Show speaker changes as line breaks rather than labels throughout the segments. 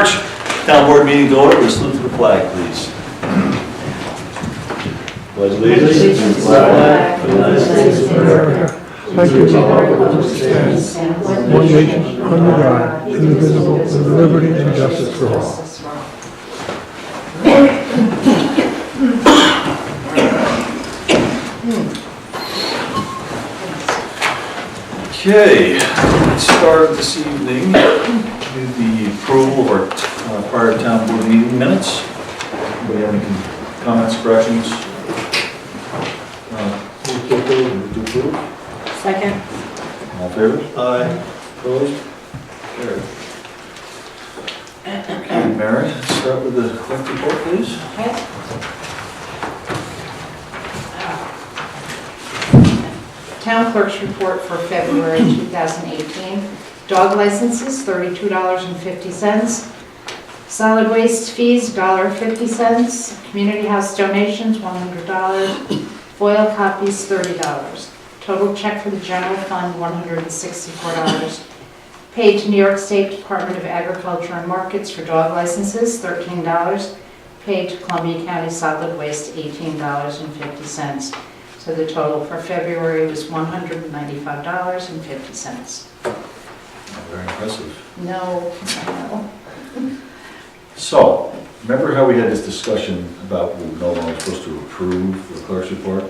March. Town board meeting to order. Let's salute to the flag, please. Pledge allegiance to the flag of the United States of America.
Thank you, one nation, under God, indivisible, with liberty and justice for all.
Okay, let's start this evening with the approval of our prior town board meeting minutes. Anybody have any comments, corrections? Move to approve.
Second.
All in favor? Aye. Opposed? Carried. Okay, Mary, let's start with the clerk report, please.
Okay. Town clerk's report for February 2018. Dog licenses, $32.50. Solid waste fees, $1.50. Community house donations, $100. Foil copies, $30. Total check for the general fund, $164. Paid to New York State Department of Agriculture and Markets for dog licenses, $13. Paid to Columbia County Solid Waste, $18.50. So the total for February was $195.50.
Very impressive.
No.
So, remember how we had this discussion about we were no longer supposed to approve the clerk's report?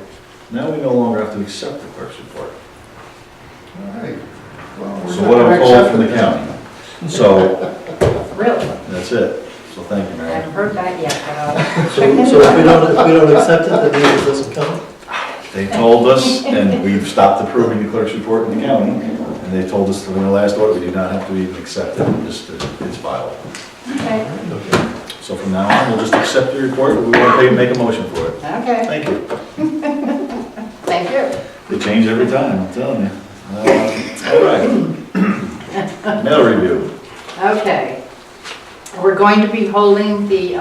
Now we no longer have to accept the clerk's report.
All right. Well,
So what I'm told from the county. So,
Really?
that's it. So thank you,
I
Mary.
haven't heard that yet, but I'll
So
check into
if we
that.
don't accept it, that means it doesn't count?
They told us, and we've stopped approving the clerk's report in the county, and they told us that in the last order, we do not have to even accept it, just it's filed.
Okay.
Okay.
So from now on, we'll just accept the report, but we won't pay to make a motion for it.
Okay.
Thank you.
Thank you.
They change every time, I'm telling you. All right. Mail review.
Okay. We're going to be holding the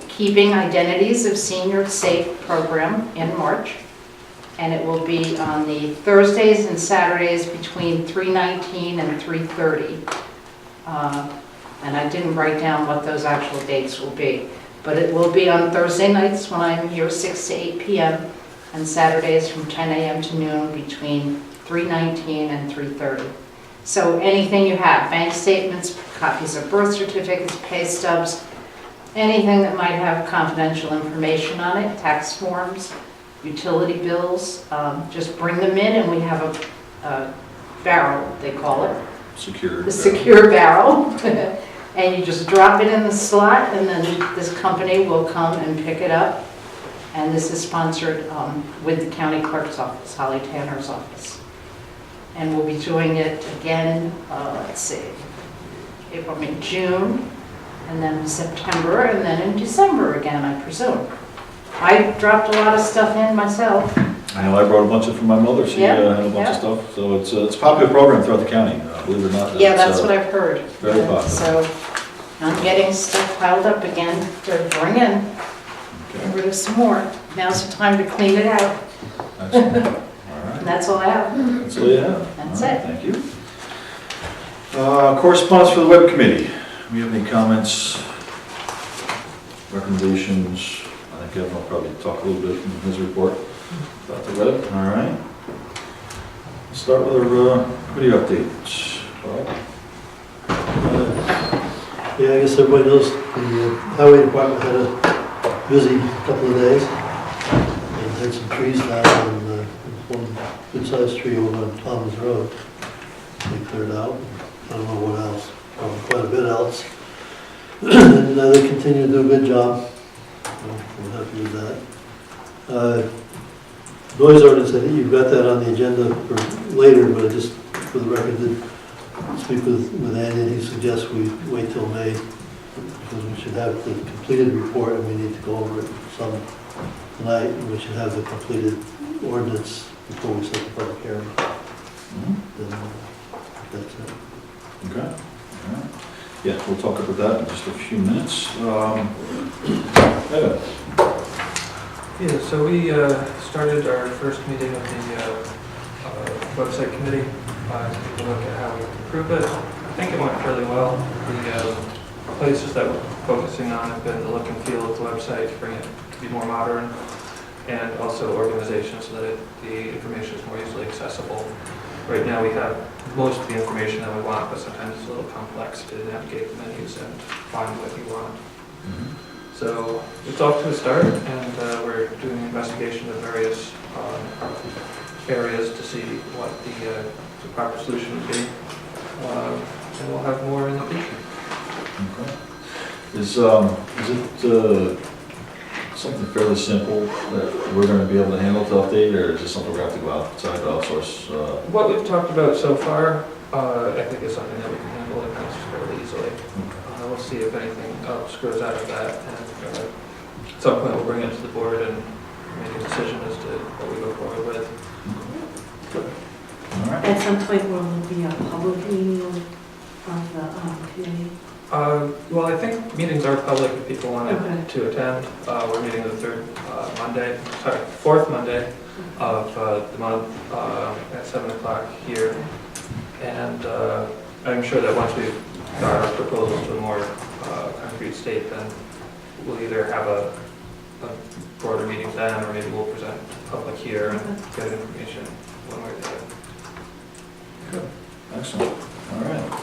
Keeping Identities of Seniors Safe program in March. And it will be on the Thursdays and Saturdays between 3:19 and 3:30. And I didn't write down what those actual dates will be. But it will be on Thursday nights when I'm here 6 to 8 p.m. and Saturdays from 10 a.m. to noon between 3:19 and 3:30. So anything you have, bank statements, copies of birth certificates, pay stubs, anything that might have confidential information on it, tax forms, utility bills, just bring them in and we have a barrel, they call it.
Secure.
The secure barrel. And you just drop it in the slot and then this company will come and pick it up. And this is sponsored with the county clerk's office, Holly Tanner's office. And we'll be doing it again, let's see, June, and then September, and then in December again, I presume. I dropped a lot of stuff in myself.
I know I brought a bunch of from my mother, she
Yeah,
had a bunch
yeah.
of stuff. So it's a popular program throughout the county, believe it or not.
Yeah, that's what I've heard.
very popular.
So I'm getting stuff piled up again to bring in,
Okay.
get rid of some more. Now's the time to clean it out,
Excellent. All
and
right.
that's all I have.
That's all you have?
That's
All right,
it.
Thank you. Correspondence for the web committee. Do we have any comments, recommendations? I think Kevin will probably talk a little bit in his report about the web. All right. Let's start with our committee updates. Bob?
Yeah, I guess everybody knows the highway department had a busy couple of days. And had some trees down and one good-sized tree over on Thomas Road. They cleared out. I don't know what else, probably quite a bit else. And they continue to do a good job. I'm happy with that. Noise ordinance, I think you've got that on the agenda for later, but I just, for the record, did speak with Andy, and he suggests we wait till May, because we should have the completed report, and we need to go over it some tonight, and we should have the completed ordinance before we set the public hearing.
Mhm.
Then, that's it.
Okay. All right. Yeah, we'll talk about that in just a few minutes. Evan?
Yeah, so we started our first meeting of the website committee to look at how we improve it. I think it went fairly well. The places that we're focusing on have been the look and feel of the website, to bring it to be more modern, and also organization so that the information is more easily accessible. Right now we have most of the information that we want, but sometimes it's a little complex to navigate the menus and find what you want. So it's off to a start, and we're doing an investigation of various areas to see what the proper solution would be. And we'll have more in the future.
Okay. Is it something fairly simple that we're going to be able to handle to update, or is this something we're going to have to go outside to outsource?
What we've talked about so far, I think is something that we can handle in-house fairly easily. We'll see if anything else grows out of that, and at some point we'll bring it to the board and make a decision as to what we go forward with.
Good. All right.
At some point, will there be a public meeting of the committee?
Well, I think meetings are public if people want
Okay.
to attend. We're meeting the fourth Monday of the month at 7 o'clock here. And I'm sure that once we've got our proposal to a more concrete state, then we'll either have a broader meeting then, or maybe we'll present public here and get information one way or the other.
Good. Excellent. All right.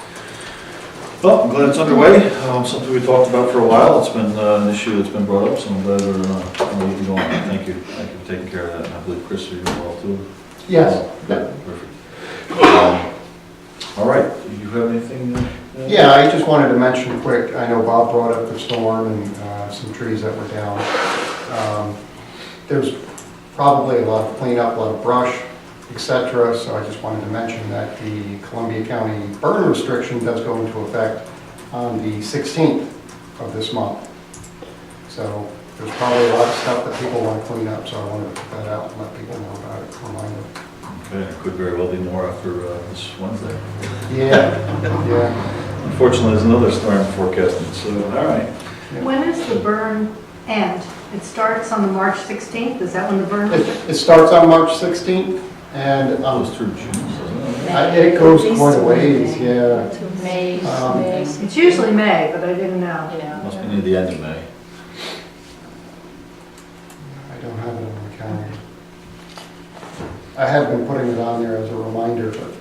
Well, I'm glad it's underway. Something we talked about for a while. It's been an issue that's been brought up, so I'm glad we're getting going. Thank you. Thank you for taking care of that. And I believe Chris, you're involved too.
Yes.
Good. Perfect. All right. Do you have anything?
Yeah, I just wanted to mention quick, I know Bob brought up the storm and some trees that were down. There's probably a lot of cleanup, a lot of brush, etc. So I just wanted to mention that the Columbia County burn restriction does go into effect on the 16th of this month. So there's probably a lot of stuff that people want to clean up, so I wanted to put that out and let people know about it, remind them.
Okay, it could very well be more after this Wednesday.
Yeah, yeah.
Unfortunately, there's another storm forecasted, so, all right.
When is the burn end? It starts on the March 16th? Is that when the burn is?
It starts on March 16th, and
That was through June, wasn't it?
it goes quite a ways, yeah.
May,
It's usually May, but I didn't know.
yeah.
Must be near the end of May.
I don't have it on my calendar. I have been putting it on there as a reminder, but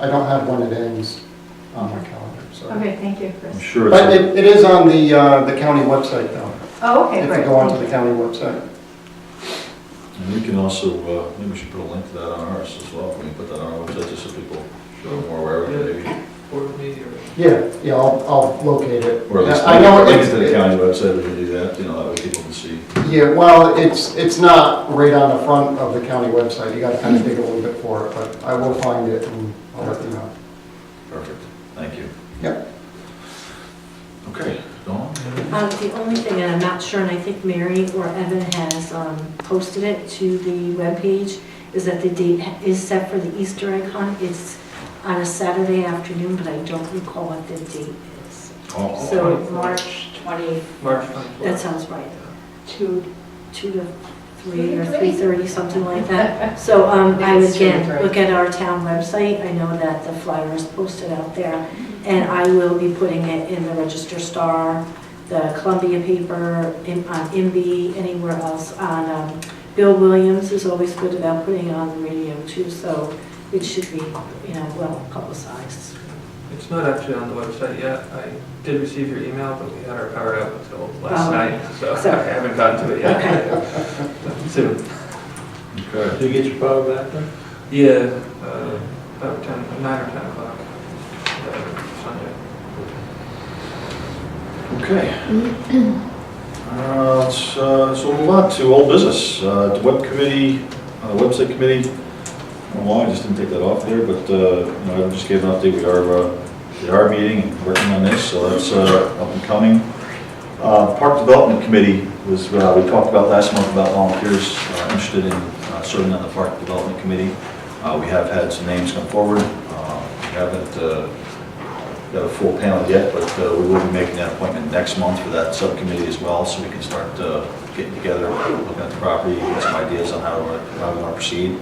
I don't have when it ends on my calendar, so.
Okay, thank you,
I'm
Chris.
sure
But
it's,
it is on the county website, though.
Oh, okay,
If
great.
you go onto the county website.
and we can also, maybe we should put a link to that on ours as well. Can we put that on our website just so people are more aware of it, maybe?
Or me, or...
Yeah, I'll locate it.
Or at least
I know
link it
it's,
to the county website, we can do that, that way people can see.
yeah, well, it's not right on the front of the county website. You gotta kind of dig a little bit for it, but I will find it and I'll let you know.
Perfect, thank you.
Yep.
Okay, Dawn?
The only thing, and I'm not sure, and I think Mary or Evan has posted it to the webpage, is that the date is set for the Easter egg hunt. It's on a Saturday afternoon, but I don't recall what the date is.
Oh,
So
March 20.
March 24th.
that sounds right.
2.
2 to 3 or 3:30, something like that. So I would
It's 2 to
again
3.
look at our town website. I know that the flyer is posted out there, and I will be putting it in the Register Star, the Columbia paper, on IMBY, anywhere else. On Bill Williams is always good about putting it on the radio too, so it should be, well publicized.
It's not actually on the website yet. I did receive your email, but we had our power out until last
Oh.
night, so
So-
I haven't gotten to it yet. Soon.
Okay.
Do you get your power back then?
Yeah, about 9 or 10 o'clock Sunday.
Okay. So we'll move on to old business. The website committee, I don't know why I just didn't take that off there, but I just gave an update. We are meeting and working on this, so that's up and coming. Park Development Committee was, we talked about last month about volunteers interested in serving on the Park Development Committee. We have had some names come forward. We haven't got a full panel yet, but we will be making that appointment next month for that subcommittee as well, so we can start getting together, looking at the property, get some ideas on how we want to proceed.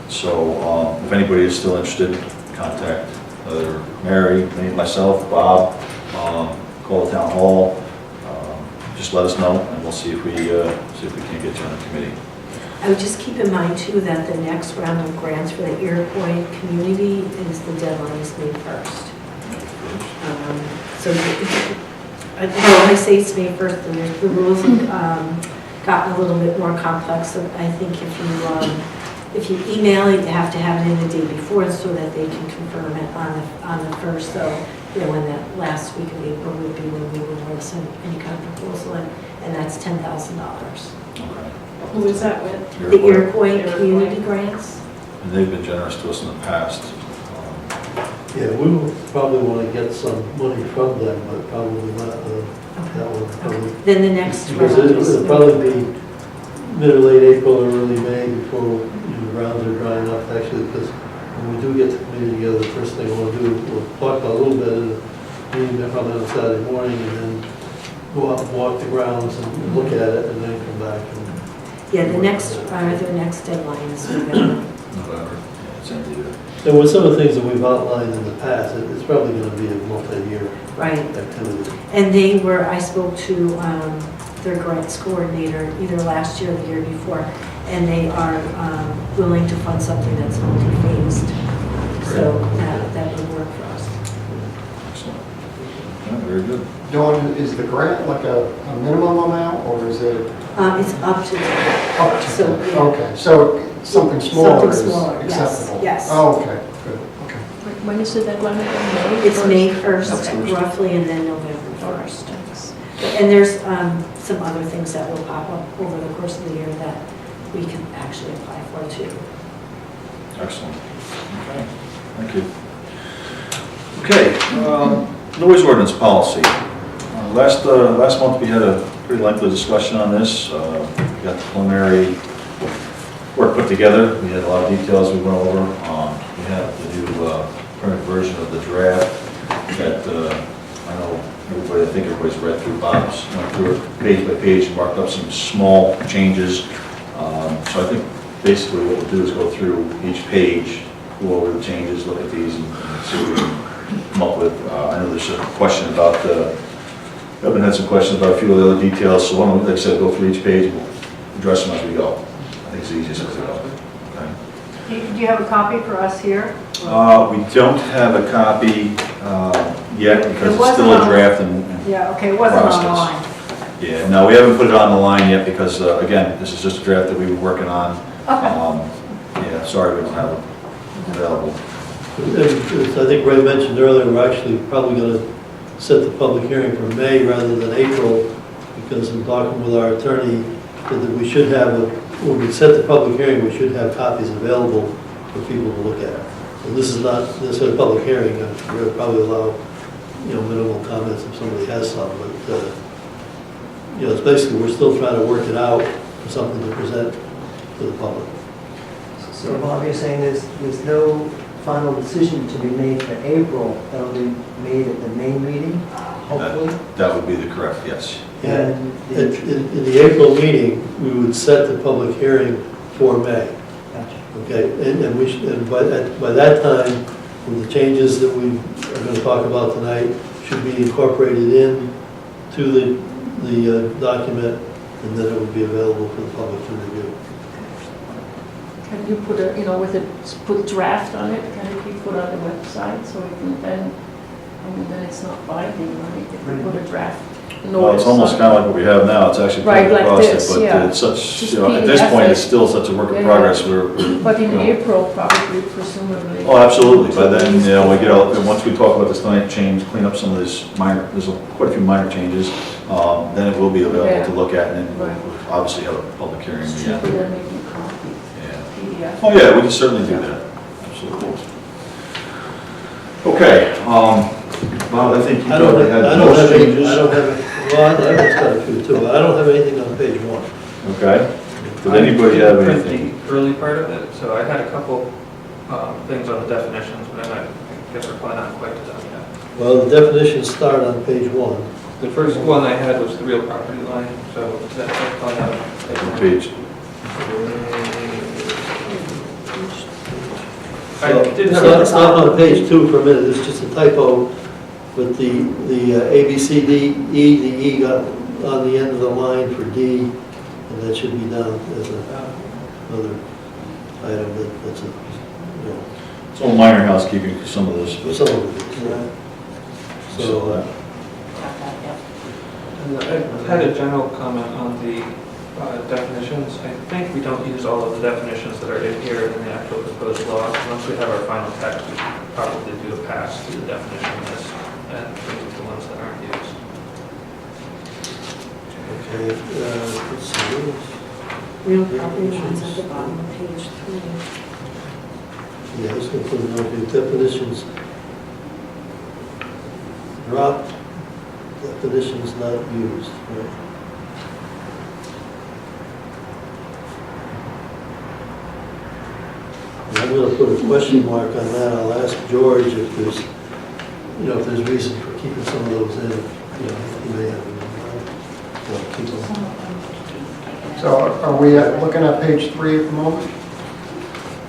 So if anybody is still interested, contact either Mary, me, myself, Bob. Of call the town hall, just let us know, and we'll see if we can't get you on the committee.
I would just keep in mind too that the next round of grants for the Iroquois community is the deadline is May 1st. So when I say it's May 1st, the rules have gotten a little bit more complex. So I think if you email it, you have to have it in the day before so that they can confirm it on the 1st. So, you know, when that last week of April would be when we would want to send any kind of proposal in, and that's $10,000.
Okay.
Who is that with?
The Iroquois community grants.
And they've been generous to us in the past.
Yeah, we will probably want to get some money from them, but probably not that one. Probably.
Then the next
Because
round is
it'll probably be mid or late April or early May before the grounds are dry enough, actually, because when we do get the committee together, the first thing we'll do, we'll talk about a little bit of the meeting probably on Saturday morning, and then go out and walk the grounds and look at it, and then come back. And
Yeah, the next deadline is November.
November, yeah, it's empty there.
And with some of the things that we've outlined in the past, it's probably going to be a multi-year
Right.
activity.
And I spoke to their grants coordinator either last year or the year before, and they are willing to fund something that's multi-phased. So that would work for us.
Excellent. Yeah, very good.
Dawn, is the grant like a minimum amount, or is it
It's up to,
up to?
So, yeah.
Okay, so something smaller is
Something smaller, yes,
acceptable?
yes.
Oh, okay, good, okay.
When is it deadline again? May?
it's May
Okay.
1st roughly, and then November 1st. And there's some other things that will pop up over the course of the year that we can actually apply for too.
Excellent. Okay, thank you. Okay, noise ordinance policy. Last month we had a pretty lengthy discussion on this. We got the preliminary work put together. We had a lot of details we went over. We have the new current version of the draft that I know everybody, I think everybody's read through. Bob's went through it page by page and marked up some small changes. So I think basically what we'll do is go through each page, go over the changes, look at these, and see what we can come up with. I know there's a question about I've had some questions about a few of the other details, so why don't we, like I said, go through each page and we'll address them as we go. I think it's the easiest as we go. Okay.
Do you have a copy for us here?
We don't have a copy yet because
It
it's still a
wasn't on-
draft and
Yeah, okay, it wasn't
Process.
online.
yeah, no, we haven't put it on the line yet because again, this is just a draft that we were working on.
Okay.
Yeah, sorry we don't have it available.
And as I think Ray mentioned earlier, we're actually probably going to set the public hearing for May rather than April, because in talking with our attorney, that we should have, when we set the public hearing, we should have copies available for people to look at. So this is not necessarily a public hearing, we'll probably allow, minimal comments if somebody has some, but, it's basically, we're still trying to work it out for something to present to the public.
So Bob, you're saying there's no final decision to be made for April, that'll be made at the May meeting, hopefully?
That would be the correct, yes.
And
In the April meeting, we would set the public hearing for May.
Gotcha.
Okay, and we should, and by that time, with the changes that we are going to talk about tonight, should be incorporated in to the document, and then it would be available for the public to review.
Can you put put draft on it? Can it be put on the website so we can then it's not binding, right? If we put a draft
Well, it's almost kind of like what we have now, it's actually
Right,
pretty
like
across it,
this,
but
yeah.
it's such,
Just
at this
PDF
point,
it.
it's still such a work in
Yeah,
progress,
But in
you know.
April, probably, presumably.
Oh, absolutely, by then, we get all, and once we talk about this tonight, clean up some of this minor, there's quite a few minor changes, then it will be available to look at, and then
Right.
we'll obviously have a public hearing.
It's
Yeah.
cheaper than making copies,
Yeah.
PDF.
Oh, yeah, we can certainly do that, absolutely. Okay, Bob, I think you
I don't
probably had
have
most
any,
changes.
I don't have, well, I've got a few too, I don't have anything on page 1.
Okay, did anybody have
I didn't
anything?
print the early part of it, so I had a couple things on the definitions, but I guess we're probably not quite done yet.
Well, the definitions start on page 1.
The first one I had was the real property line, so that's probably not.
Page.
I did have
Stop on page 2 for a minute, it's just a typo. But the A, B, C, D, E, the E got on the end of the line for D, and that should be down as another item that's a, you know,
It's all minor housekeeping for some of this, but
some of it. So,
And I had a general comment on the definitions. I think we don't use all of the definitions that are in here in the actual proposed law. Once we have our final text, we should probably do a pass to the definition list and remove the ones that aren't used.
okay, let's see.
Real property lines at the bottom of page 3.
Yeah, I was going to put a note here, definitions. Drop, definitions not used, right? And I'm going to put a question mark on that. I'll ask George if there's, you know, if there's reason for keeping some of those in. You know, he may have them. Well, keep them.
So are we looking at page 3 at the moment?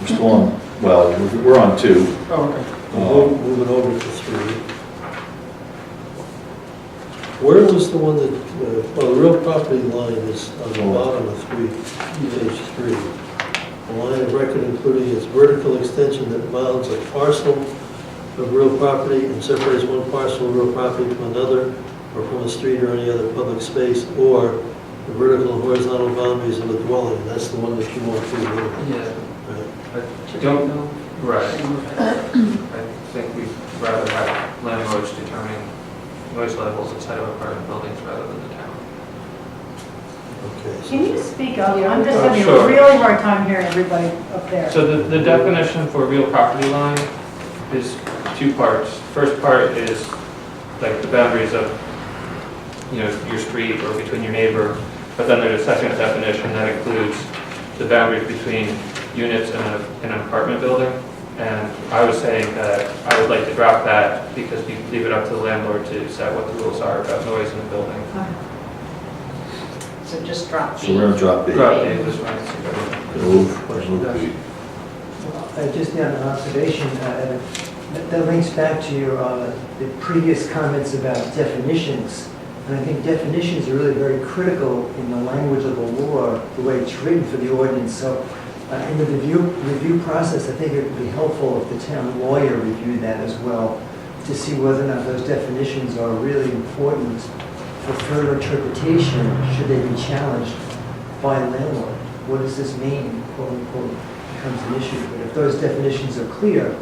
we're still on, well, we're on 2.
Oh, okay.
Moving over to 3. Where was the one that, well, the real property line is on the bottom of 3, page 3. A line of record including its vertical extension that bounds a parcel of real property and separates one parcel of real property from another or from a street or any other public space, or the vertical and horizontal boundaries of a dwelling. That's the one that you want to do.
Yeah.
Right.
I don't know. Right. I think we'd rather have landlords determine noise levels inside of apartment buildings rather than the town.
Okay.
Can you speak up? I'm just having
Sure.
a really hard time hearing everybody up there.
So the definition for real property line is 2 parts. First part is like the boundaries of, you know, your street or between your neighbor. But then there's a second definition that includes the boundaries between units in an apartment building. And I was saying that I would like to drop that because we leave it up to the landlord to set what the rules are about noise in the building.
So just drop
So
B.
we're going to drop B.
Drop it, this one.
Move B.
Just an observation, that links back to your, the previous comments about definitions. And I think definitions are really very critical in the language of the law, the way it's written for the ordinance. So in the review process, I think it would be helpful if the town lawyer reviewed that as well, to see whether or not those definitions are really important for further interpretation, should they be challenged by a landlord. What does this mean, quote unquote, becomes an issue. But if those definitions are clear,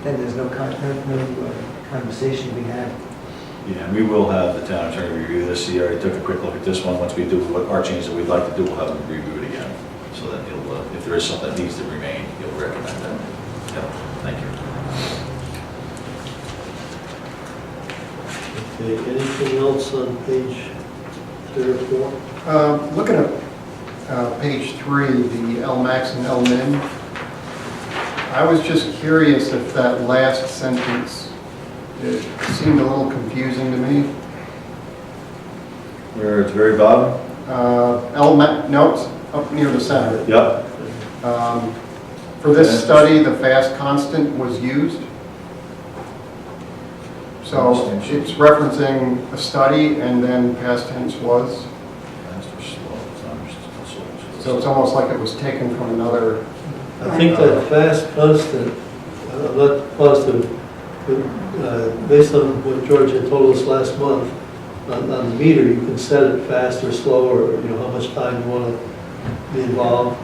then there's no conversation to be had.
Yeah, and we will have the town attorney review this. He already took a quick look at this one. Once we do what our changes that we'd like to do, we'll have him review it again. So that he'll, if there is something that needs to remain, he'll recommend that. Yeah, thank you.
Okay, anything else on page 3 or 4?
Looking at page 3, the L max and L min, I was just curious if that last sentence, it seemed a little confusing to me.
Where at the very bottom?
No, it's up near the center.
Yep.
For this study, the fast constant was used. So it's referencing a study and then past tense was.
Fast or slow?
So it's almost like it was taken from another.
I think that fast constant, I'm not positive, but based on what George had told us last month, on the meter, you can set it fast or slow, or you know how much time you want to be involved.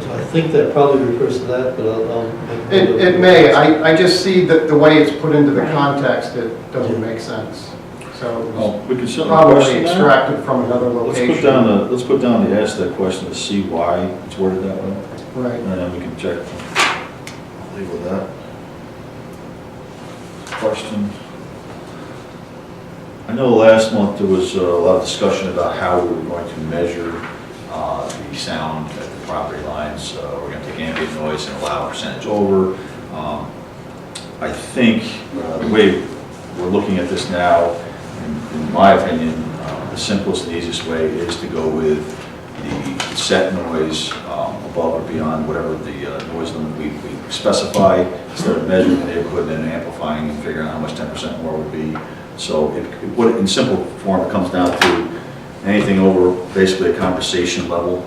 So I think that probably refers to that, but I'll make
It may. I just see that the way it's put into the context, it doesn't make sense. So it was
Well, we can certainly
probably
question that.
extracted from another
Let's
location.
put down the ask that question to see why it's worded that way.
Right.
And then we can check. I'll leave with that. Question. I know last month there was a lot of discussion about how we were going to measure the sound at the property lines. We're going to take ambient noise and allow a percentage over. I think the way we're looking at this now, in my opinion, the simplest and easiest way is to go with the set noise above or beyond whatever the noise limit we specify, instead of measuring the neighborhood and then amplifying and figuring out how much 10% more would be. So what in simple form, it comes down to anything over basically a conversation level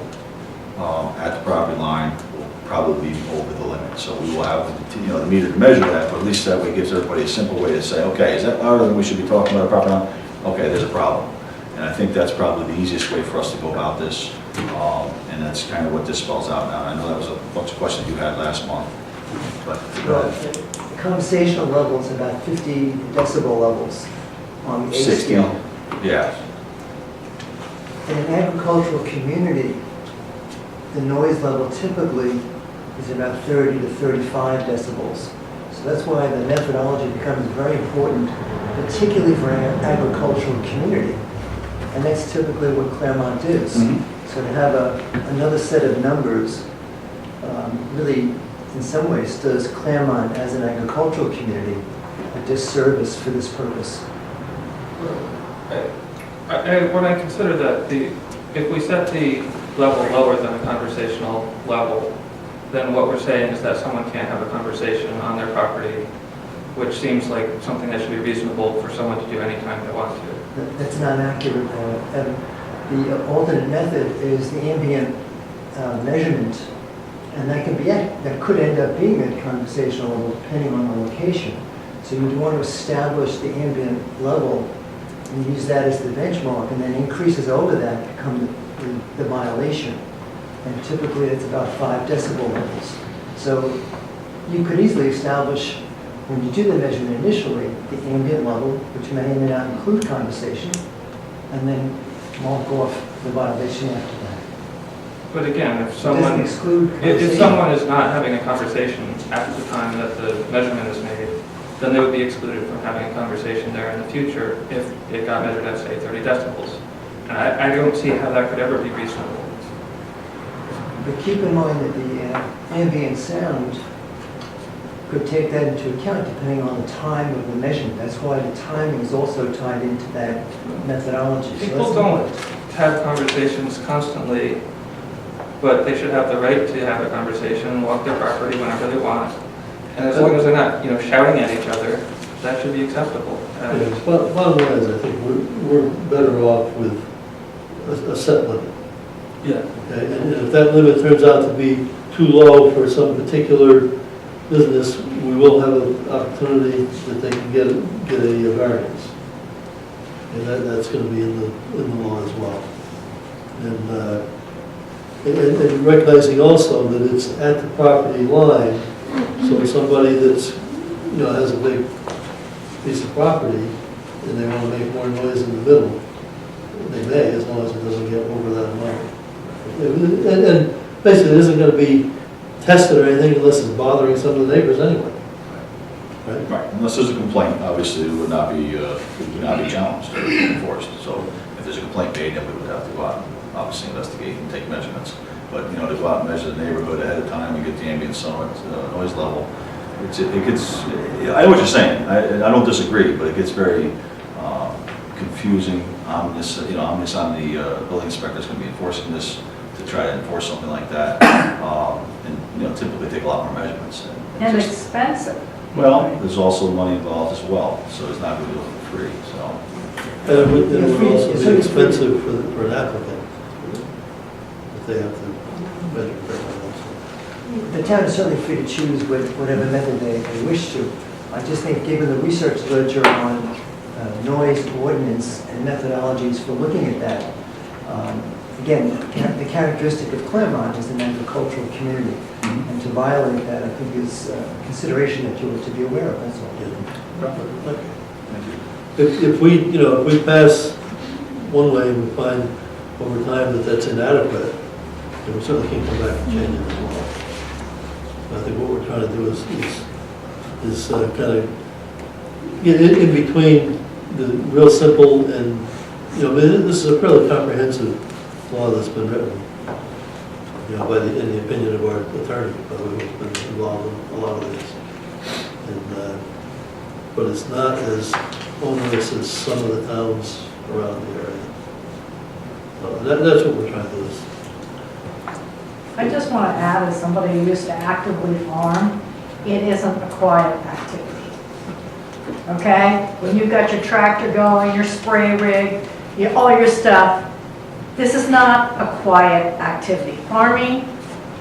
at the property line will probably be over the limit. So we will have the meter to measure that, but at least that way gives everybody a simple way to say, okay, is that louder than we should be talking about a property line? Okay, there's a problem. And I think that's probably the easiest way for us to go about this. And that's kind of what this spells out now. I know that was a bunch of questions you had last month, but
The conversational level is about 50 decibel levels on the A
60,
scale.
yeah.
In an agricultural community, the noise level typically is about 30 to 35 decibels. So that's why the methodology becomes very important, particularly for an agricultural community. And that's typically what Clermont is. So to have another set of numbers really, in some ways, does Clermont as an agricultural community a disservice for this purpose.
When I consider that if we set the level lower than a conversational level, then what we're saying is that someone can't have a conversation on their property, which seems like something that should be reasonable for someone to do anytime they want to.
That's not accurate. The alternate method is the ambient measurement, and that could end up being a conversational level depending on the location. So you'd want to establish the ambient level and use that as the benchmark, and then increases over that become the violation. And typically it's about 5 decibel levels. So you could easily establish, when you do the measurement initially, the ambient level, which may or may not include conversation, and then mark off the violation after that.
But again,
It doesn't exclude
if
conversation.
someone is not having a conversation at the time that the measurement is made, then they would be excluded from having a conversation there in the future if it got measured at, say, 30 decibels. And I don't see how that could ever be reasonable.
But keep in mind that the ambient sound could take that into account depending on the time of the measurement. That's why the timing is also tied into that methodology. So
People
that's
don't
important.
have conversations constantly, but they should have the right to have a conversation and walk their property whenever they want. And as long as they're not, shouting at each other, that should be acceptable.
Bottom line is, I think we're better off with a set limit.
Yeah.
Okay, and if that limit turns out to be too low for some particular business, we will have an opportunity that they can get a variance. And that's going to be in the law as well. And recognizing also that it's at the property line, so somebody that's, has a big piece of property and they want to make more noise in the middle, they may, as long as it doesn't get over that amount. And basically, it isn't going to be tested or anything unless it's bothering some of the neighbors anyway. Right?
Right, unless there's a complaint, obviously it would not be challenged or enforced. So if there's a complaint made, then we would have to go out and obviously investigate and take measurements. But, to go out and measure the neighborhood ahead of time and get the ambient noise level, it gets, I know what you're saying, I don't disagree, but it gets very confusing, ominous on the building inspector's going to be enforcing this to try to enforce something like that. And, typically take a lot more measurements.
And expensive.
Well, there's also money involved as well, so it's not going to be for free, so.
And it would also be expensive for an applicant if they have to measure everyone else.
The town is certainly free to choose whatever method they wish to. I just think given the research literature on noise ordinance and methodologies for looking at that, again, the characteristic of Clermont is an agricultural community. And to violate that, I think is a consideration that you ought to be aware of, that's all.
If we pass one way and we find over time that that's inadequate, then we certainly can't come back and change it as well. I think what we're trying to do is kind of get in between the real simple and, this is a fairly comprehensive law that's been written, in the opinion of our attorney, by the way, who's been involved in a lot of these. But it's not as onerous as some of the towns around the area. That's what we're trying to do, is
I just want to add, as somebody who used to actively farm, it isn't a quiet activity. Okay? When you've got your tractor going, your spray rig, all your stuff, this is not a quiet activity. Farming,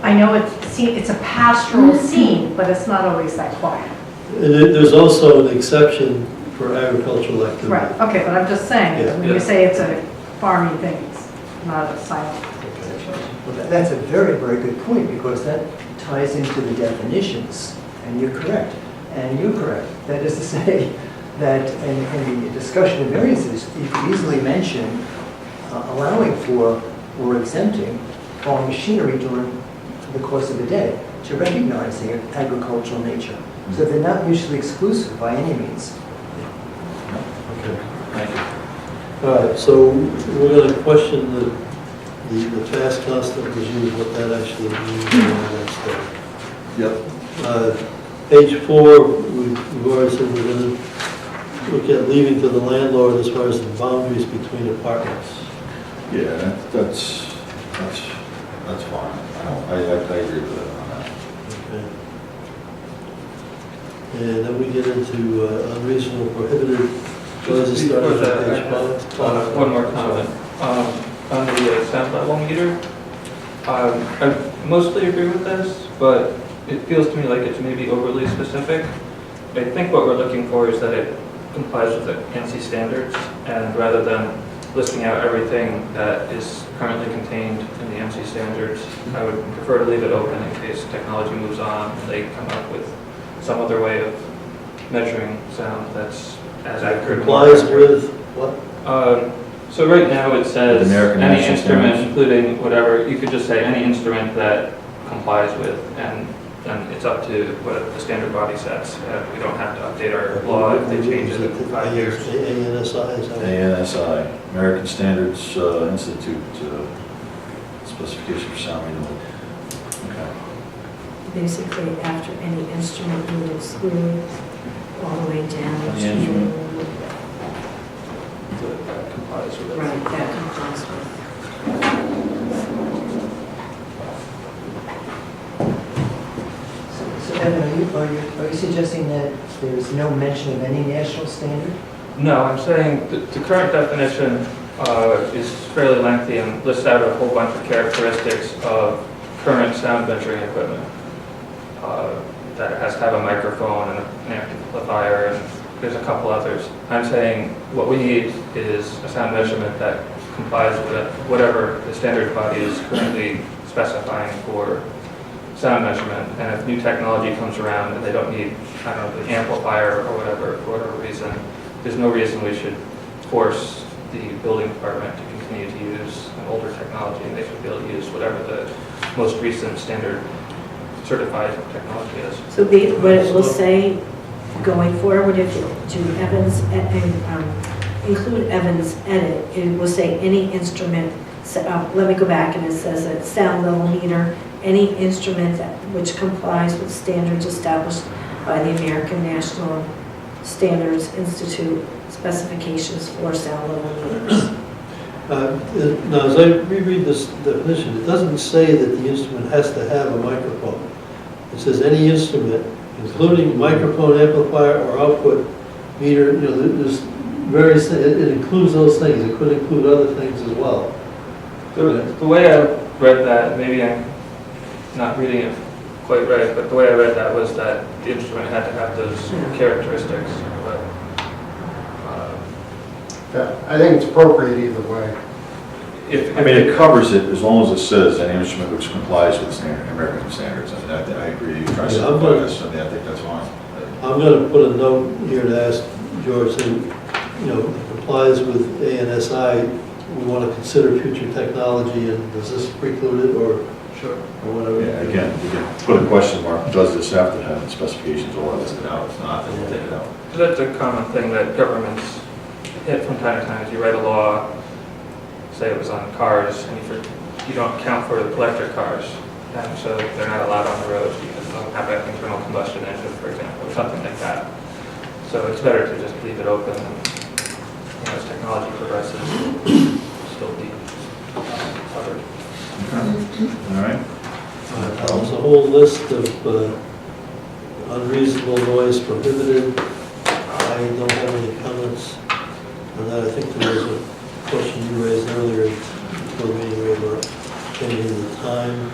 I know it's a pastoral scene, but it's not always that quiet.
There's also an exception for agricultural activity.
Right, okay, but I'm just saying,
Yeah.
when you say it's a farming thing, it's not a silent situation.
Well, that's a very, very good point, because that ties into the definitions, and you're correct. And you're correct. That is to say that in the discussion of variances, you could easily mention allowing for or exempting farm machinery during the course of the day to recognize their agricultural nature. So they're not mutually exclusive by any means.
Okay.
Thank you.
All right, so we're going to question the fast constant was used, what that actually means and all that stuff.
Yep.
Page 4, we've already said we're going to look at leaving to the landlord as far as the boundaries between apartments.
Yeah, that's fine. I agree with that on that.
Okay. And then we get into unreasonable prohibited noises starting on page 5.
One more comment. On the sound level meter, I mostly agree with this, but it feels to me like it's maybe overly specific. I think what we're looking for is that it complies with the ANSI standards, and rather than listing out everything that is currently contained in the ANSI standards, I would prefer to leave it open in case technology moves on and they come up with some other way of measuring sound that's as accurate.
Complies with what?
So right now it says
American
any
National
instrument,
Standards.
including whatever, you could just say any instrument that complies with, and then it's up to what the standard body sets. We don't have to update our law if they change it in 5 years.
ANSI, is that what?
ANSI, American Standards Institute specification for sound meter. Okay.
Basically, after any instrument you would exclude, all the way down
Any
to...
instrument.
That complies with it.
Right, that complies with.
So Evan, are you suggesting that there's no mention of any national standard?
No, I'm saying the current definition is fairly lengthy and lists out a whole bunch of characteristics of current sound measuring equipment. That it has to have a microphone and an amplifier, and there's a couple others. I'm saying what we need is a sound measurement that complies with whatever the standard body is currently specifying for sound measurement. And if new technology comes around and they don't need, I don't know, the amplifier or whatever, for whatever reason, there's no reason we should force the building department to continue to use an older technology, and they should be able to use whatever the most recent standard certified technology is.
So what it will say going forward, if you do Evans, include Evans edit, it will say any instrument, let me go back, and it says that sound level meter, any instrument which complies with standards established by the American National Standards Institute specifications for sound level meters.
Now, as I reread this definition, it doesn't say that the instrument has to have a microphone. It says any instrument, including microphone, amplifier, or output meter. You know, there's various. It includes those things. It could include other things as well.
The way I read that, maybe I'm not reading it quite right, but the way I read that was that the instrument had to have those characteristics. But,
Yeah, I think it's appropriate either way.
I mean, it covers it as long as it says any instrument which complies with American standards. I mean, I agree. You try to simplify this, I mean, I think that's fine.
I'm going to put a note here to ask George, to, you know, it complies with ANSI. We want to consider future technology, and does this preclude it, or whatever?
Yeah, again, you can put a question mark, does this have to have the specifications all listed out? If not, then we'll take it out.
so that's a common thing that governments hit from time to time. Is you write a law, say it was on cars, and you don't account for the electric cars, and so they're not allowed on the road because they don't have an internal combustion engine, for example, or something like that. So it's better to just leave it open, and as technology progresses, it'll still be covered.
All right.
There's a whole list of unreasonable noise prohibited. I don't have any comments on that. I think there was a question you raised earlier before the meeting, Ray, about changing the time.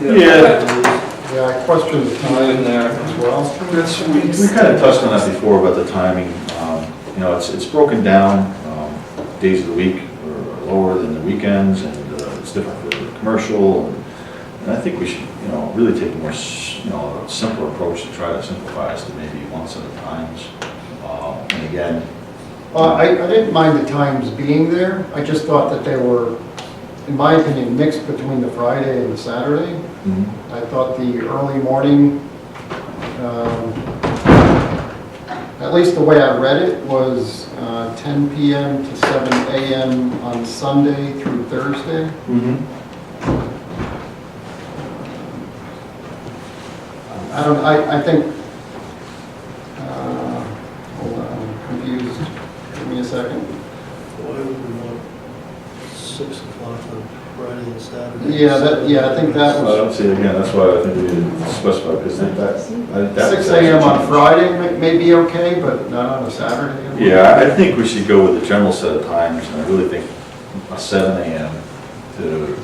Yeah, I questioned the time
in there.
as well.
We kind of touched on that before about the timing. You know, it's broken down, days of the week are lower than the weekends, and it's different for the commercial. And I think we should, you know, really take a more, simpler approach to try to simplify this to maybe one set of times. And again,
I didn't mind the times being there. I just thought that they were, in my opinion, mixed between the Friday and the Saturday. I thought the early morning, at least the way I read it, was 10 p.m. to 7 a.m. on Sunday through Thursday. I think, hold on, I'm confused. Give me a second.
Why would we want 6 o'clock on Friday and Saturday?
Yeah, I think that was.
let's see, again, that's why I think we need to specify, because that.
6 a.m. on Friday may be okay, but not on a Saturday.
Yeah, I think we should go with a general set of times, and I really think a 7 a.m. to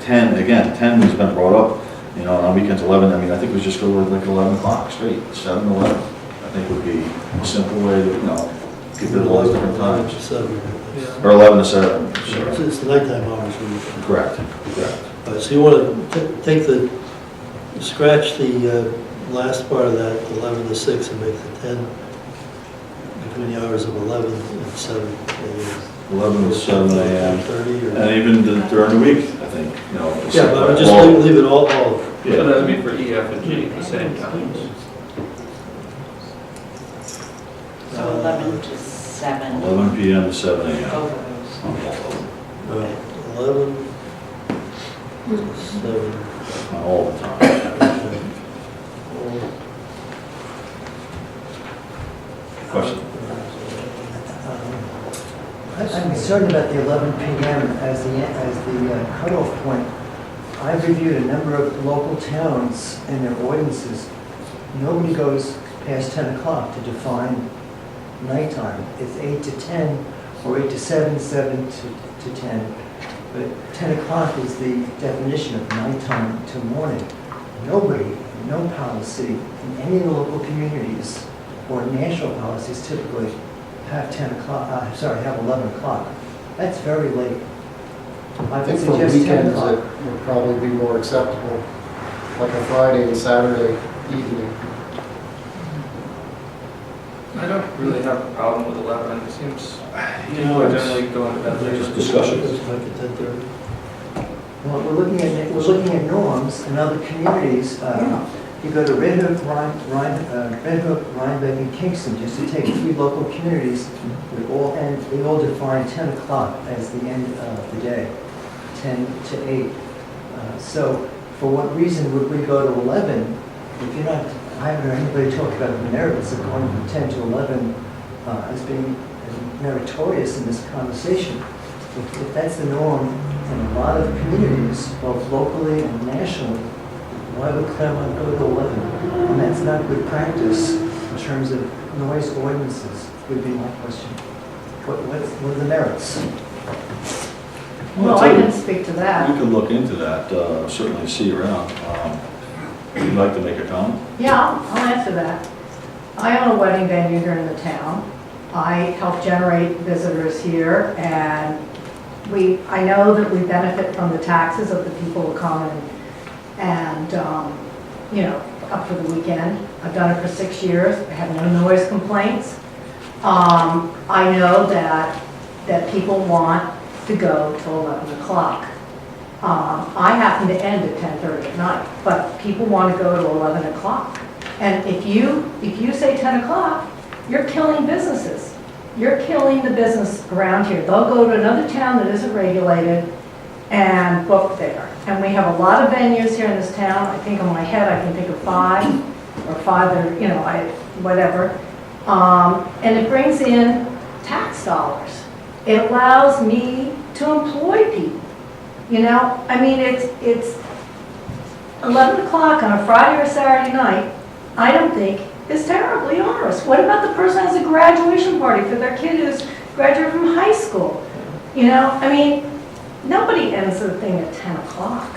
10, again, 10 has been brought up, you know, and on weekends 11, I mean, I think we just go with like 11 o'clock straight, 7 to 11. I think would be a simple way to, you know, get rid of all these different times.
7.
Or 11 to 7, sure.
It's the nighttime hours.
Correct.
All right, so you want to take scratch the last part of that, 11 to 6, and make the 10 between the hours of 11 and 7 a.m.
11 to 7 a.m.
30 or...
And even during the week, I think, you know.
Yeah, but I would just leave it all.
But that would be for E, F, and G at the same time.
So 11 to 7.
11 p.m. to 7 a.m.
Both of those.
11 to 7.
Not all the time. Question?
I'm concerned about the 11 p.m. as the cutoff point. I've reviewed a number of local towns and their ordinances. Nobody goes past 10 o'clock to define nighttime. It's 8 to 10, or 8 to 7, 7 to 10. But 10 o'clock is the definition of nighttime to morning. Nobody, no policy in any of the local communities or national policies typically have 10 o'clock, have 11 o'clock. That's very late. I
I
would
think for
suggest 10
weekends,
o'clock.
it would probably be more acceptable, like a Friday and Saturday evening.
I don't really have a problem with 11. It seems
You
people
know,
are
it's
generally going to bed later.
just discussion.
It's like at 10:30.
Well, we're looking at norms in other communities. You go to Red Hook, Rhinebeck, and Kingston, just to take 3 local communities, they all define 10 o'clock as the end of the day, 10 to 8. So for what reason would we go to 11 if you're not, I haven't heard anybody talk about the merits of going from 10 to 11 as being meritorious in this conversation. If that's the norm in a lot of communities, both locally and nationally, why would Clermont go to 11? And that's not good practice in terms of noise ordinances, would be my question. What are the merits?
Well, I can speak to that.
We can look into that, certainly see around. Would you like to make a comment?
Yeah, I'll answer that. I own a wedding venue here in the town. I help generate visitors here, and I know that we benefit from the taxes of the people who come and up for the weekend. I've done it for 6 years. I have no noise complaints. I know that people want to go till 11 o'clock. I happen to end at 10:30 at night, but people want to go to 11 o'clock. And if you say 10 o'clock, you're killing businesses. You're killing the business around here. They'll go to another town that isn't regulated and book there. And we have a lot of venues here in this town. I think on my head I can think of 5 that are, whatever. And it brings in tax dollars. It allows me to employ people. I mean, it's 11 o'clock on a Friday or Saturday night, I don't think is terribly onerous. What about the person who has a graduation party for their kid who's graduated from high school? You know, I mean, nobody ends the thing at 10 o'clock.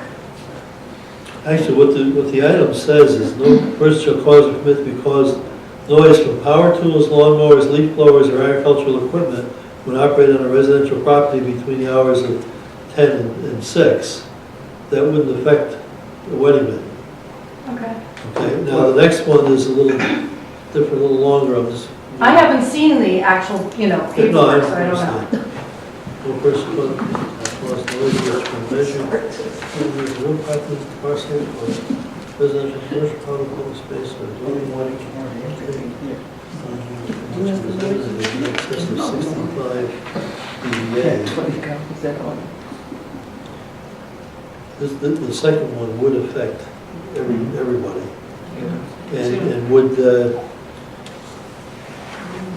Actually, what the item says is no person shall cause or permit to be caused noise from power tools, lawnmowers, leaf blowers, or agricultural equipment when operating on a residential property between the hours of 10 and 6. That wouldn't affect the wedding venue.
Okay.
Okay, now the next one is a little different, a little longer. I'm just.
I haven't seen the actual, you know,
No, I
paperwork, so I don't know.
understand. No person shall cause noise which can measure room apartment, parcel, or residential, commercial, public, open space, or dwelling, which is in excess of 65 dBA. The second one would affect everybody, and would,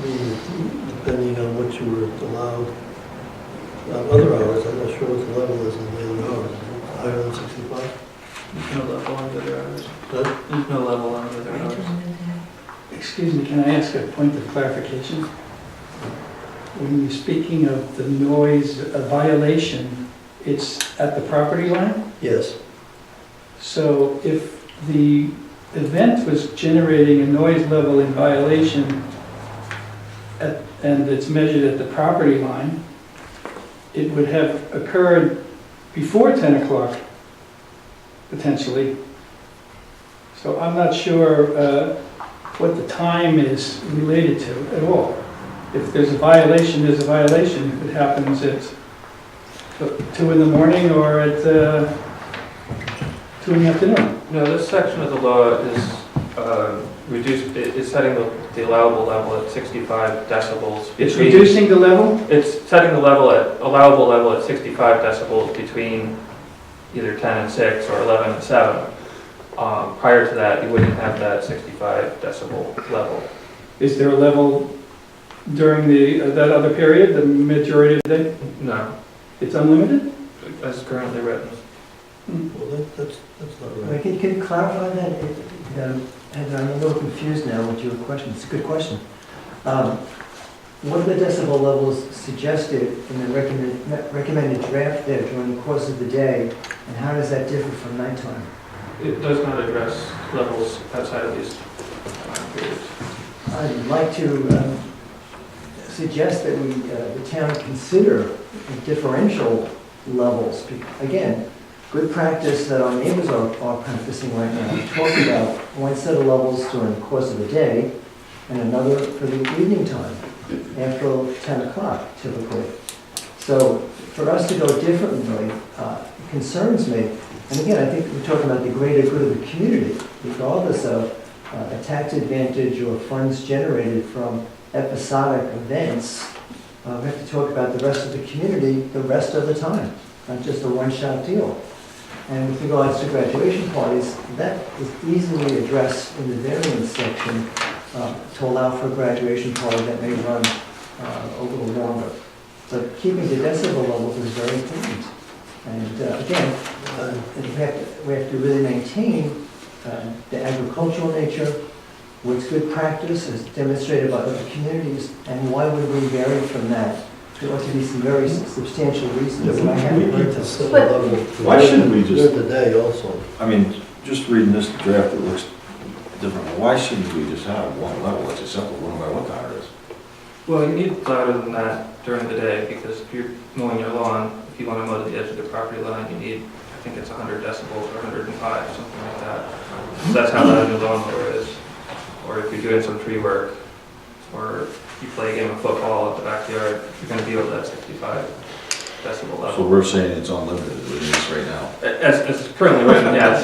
depending on what you were allowed, other hours, I'm not sure what the level is in the other hours, higher than 65?
There's no level on the other hours.
Huh?
There's no level on the other hours.
Excuse me, can I ask a point of clarification? When you're speaking of the noise violation, it's at the property line?
Yes.
So if the event was generating a noise level in violation and it's measured at the property line, it would have occurred before 10 o'clock, potentially. So I'm not sure what the time is related to at all. If there's a violation, there's a violation. If it happens at 2 in the morning or at 2 in the afternoon.
No, this section of the law is is setting the allowable level at 65 decibels.
It's reducing the level?
It's setting the allowable level at 65 decibels between either 10 and 6 or 11 and 7. Prior to that, you wouldn't have that 65 decibel level.
Is there a level during that other period, the majority of the day?
No,
It's unlimited?
as currently written.
Well, that's not right.
Can you clarify that? Heather, I'm a little confused now with your question. It's a good question. What are the decibel levels suggested in the recommended draft there during the course of the day, and how does that differ from nighttime?
It does not address levels outside of these time periods.
I'd like to suggest that the town consider differential levels. Again, good practice that our neighbors are practicing right now. We talk about one set of levels during the course of the day and another for the evening time, after 10 o'clock typically. So for us to go differently concerns me. And again, I think we're talking about the greater good of the community, regardless of a tax advantage or funds generated from episodic events. We have to talk about the rest of the community the rest of the time, not just a one-shot deal. And with regards to graduation parties, that is easily addressed in the variance section to allow for a graduation party that may run a little longer. But keeping the decibel levels is very important. And again, we have to really maintain the agricultural nature, what's good practice as demonstrated by other communities, and why would we vary from that? There ought to be some very substantial reasons that I
We
haven't
need
heard
to
of.
set a level.
Why shouldn't we just-
During the day also.
I mean, just reading this draft, it looks different. Why shouldn't we just have one level that's acceptable, no matter what time it is?
Well, you need louder than that during the day, because if you're mowing your lawn, if you want to mow to the edge of the property line, you need, I think it's 100 decibels or 105, something like that. So that's how loud your lawnmower is. Or if you're doing some tree work, or you play a game of football at the backyard, you're going to be over that 65 decibel
So
level.
we're saying it's unlimited, it is right now.
As currently written, yes.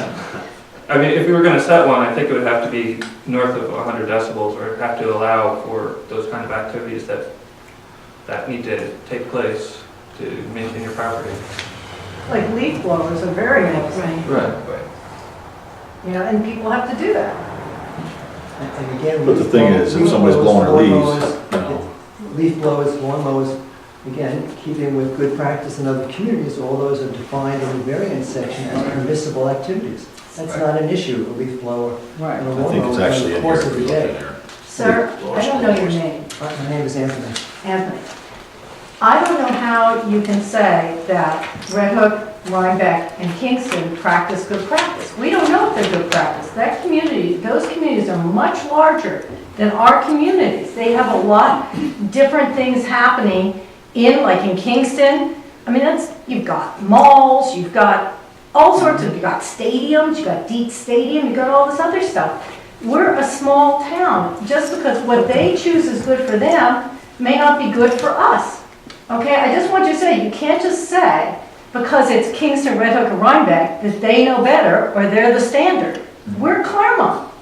I mean, if we were going to set one, I think it would have to be north of 100 decibels, or have to allow for those kind of activities that need to take place to maintain your property.
Like leaf blowers are very nice,
Right.
Right.
you know, and people have to do that.
And again,
But the thing is, if
leaf
somebody's
blowers,
blowing
lawn
leaves,
mowers,
you know.
leaf blowers, lawn mowers, again, keeping with good practice in other communities, all those are defined in the variance section as permissible activities. That's not an issue, a leaf blower
Right.
and a
I think it's
lawnmower
actually
over
in
the
here
course
if
of
we
the
look in
day.
there.
Sir, I don't know your name.
My name is Anthony.
Anthony, I don't know how you can say that Red Hook, Rhinebeck, and Kingston practice good practice. We don't know if they're good practice. That community, those communities are much larger than our communities. They have a lot different things happening like in Kingston. I mean, you've got malls, you've got all sorts of, you've got stadiums, you've got Dietz Stadium, you've got all this other stuff. We're a small town. Just because what they choose is good for them may not be good for us. Okay, I just want you to say, you can't just say, because it's Kingston, Red Hook, and Rhinebeck, that they know better or they're the standard. We're Clermont.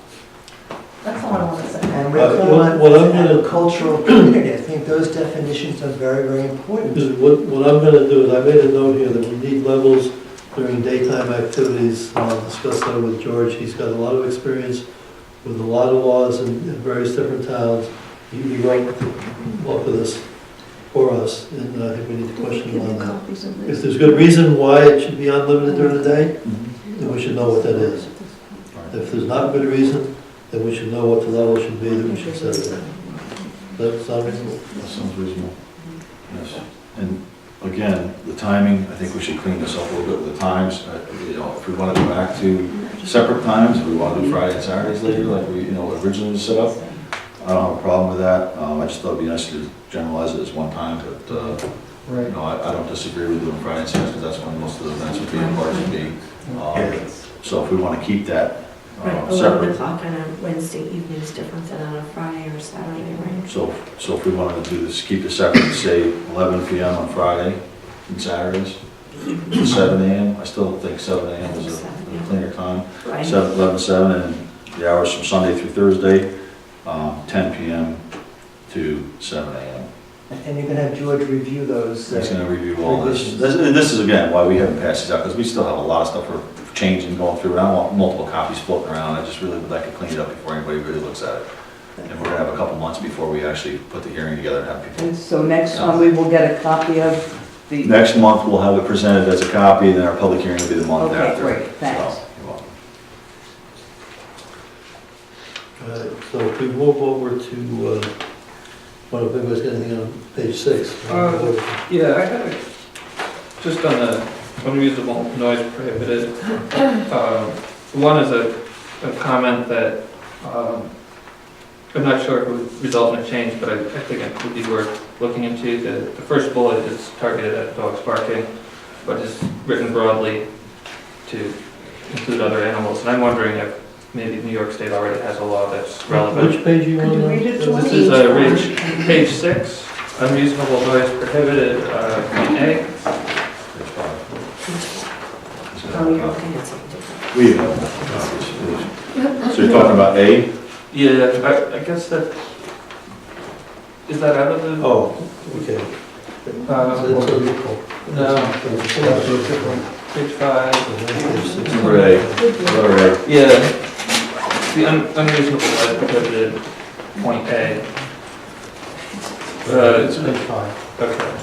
That's all I want to say.
And we're Clermont as a cultural community. I think those definitions are very, very important.
What I'm gonna do is, I made a note here that we need levels during daytime activities. I'll discuss that with George. He's got a lot of experience with a lot of laws in various different towns. He wrote off of this for us, and I think we need to question him on that.
Copies of
If
this.
there's good reason why it should be unlimited during the day, then we should know what that is. If there's not good reason, then we should know what the level should be that we should set it at. That sound reasonable?
That sounds reasonable. Yes. And again, the timing, I think we should clean this up a little bit with the times. You know, if we want to go back to separate times, if we want to do Friday and Saturdays later, like we, originally was set up, I don't have a problem with that. I just thought it'd be nice to generalize it as one time, but,
Right.
I don't disagree with doing Friday and Saturday, because that's when most of the events would be and parties would be. So if we want to keep that
Right, 11
separate.
o'clock on a Wednesday evening is different than on a Friday or Saturday, right?
So if we wanted to do this, keep it separate, say 11 PM on Friday and Saturdays, to 7 AM, I still think 7 AM is a cleaner time.
Right.
11 to 7, and the hours from Sunday through Thursday, 10 PM to 7 AM.
And you can have George review those.
He's gonna review all this.
revisions.
And this is again why we haven't passed these out, because we still have a lot of stuff we're changing, going through, and I don't want multiple copies floating around. I just really would like to clean it up before anybody really looks at it. And we're gonna have a couple months before we actually put the hearing together and have people.
And so next one, we will get a copy of the...
Next month, we'll have it presented as a copy, and then our public hearing will be the month
Okay,
after.
great, thanks.
So, you're welcome.
So if we move over to, well, if anybody's got anything on page 6.
Yeah, I had just on the unreasonable noise prohibited. One is a comment that I'm not sure if it would result in a change, but I think it would be worth looking into. The first bullet is targeted at dogs barking, but is written broadly to include other animals. And I'm wondering if maybe New York State already has a law that's relevant.
Which page are you on?
Could you
now?
read it to
This
us?
is page 6, unreasonable noise prohibited, point A.
Oh, you're looking at something different.
We have copies. So you're talking about A?
Yeah, I guess that, is that out of the?
Oh, okay.
No, page 5.
Number A.
Yeah, the unreasonable noise prohibited, point A.
It's page 5.
Okay.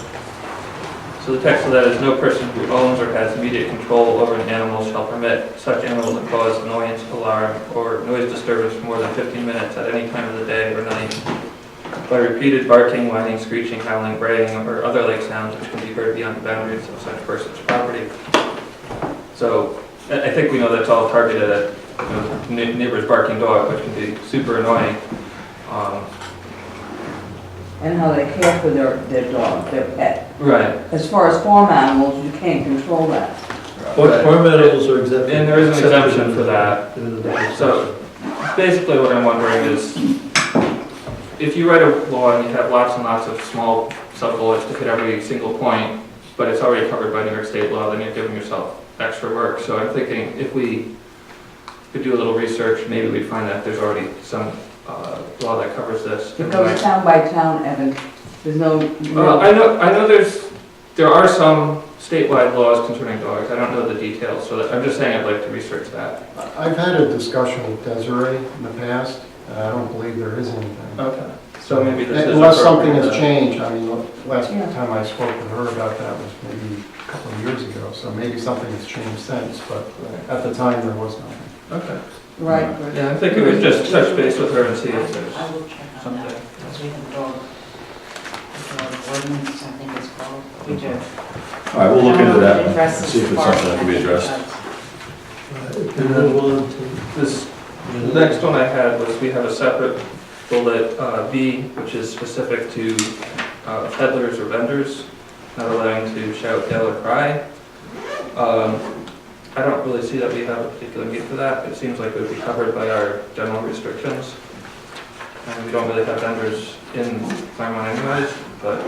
So the text of that is, no person who owns or has immediate control over an animal shall permit such animal to cause annoyance, alarm, or noise disturbance for more than 15 minutes at any time of the day or night by repeated barking, whining, screeching, howling, braying, or other like sounds which can be heard beyond the boundaries of such person's property. So I think we know that's all targeted at neighbor's barking dog, which can be super annoying.
And how they care for their dog, their pet.
Right.
As far as farm animals, you can't control that.
Farm animals are exempt.
And there is an exemption for that. So basically what I'm wondering is, if you write a law and you have lots and lots of small sub-bullets to hit every single point, but it's already covered by New York State law, then you're giving yourself extra work. So I'm thinking if we could do a little research, maybe we'd find that there's already some law that covers this.
It goes town by town, Evan. There's no...
I know there are some statewide laws concerning dogs. I don't know the details, so I'm just saying I'd like to research that.
I've had a discussion with Desiree in the past, and I don't believe there is anything.
Okay. So maybe this is.
Unless something has
appropriate,
changed, I mean, last
Yeah.
time I spoke with her about that was maybe a couple of years ago, so maybe something has changed since, but at the time, there was nothing.
Okay.
Right.
Yeah, I think we would just touch base with her and see if there's
I will check on
something.
that, because we have a dog ordinance, I think it's called. We do.
All right, we'll look into that and see if it's something that can be addressed.
And then move on to,
This, the next one I had was we have a separate bullet, B, which is specific to peddlers or vendors, not allowing to shout, yell, or cry. I don't really see that we have a particular need for that. It seems like it would be covered by our general restrictions. And we don't really have vendors in Clermont anyways, but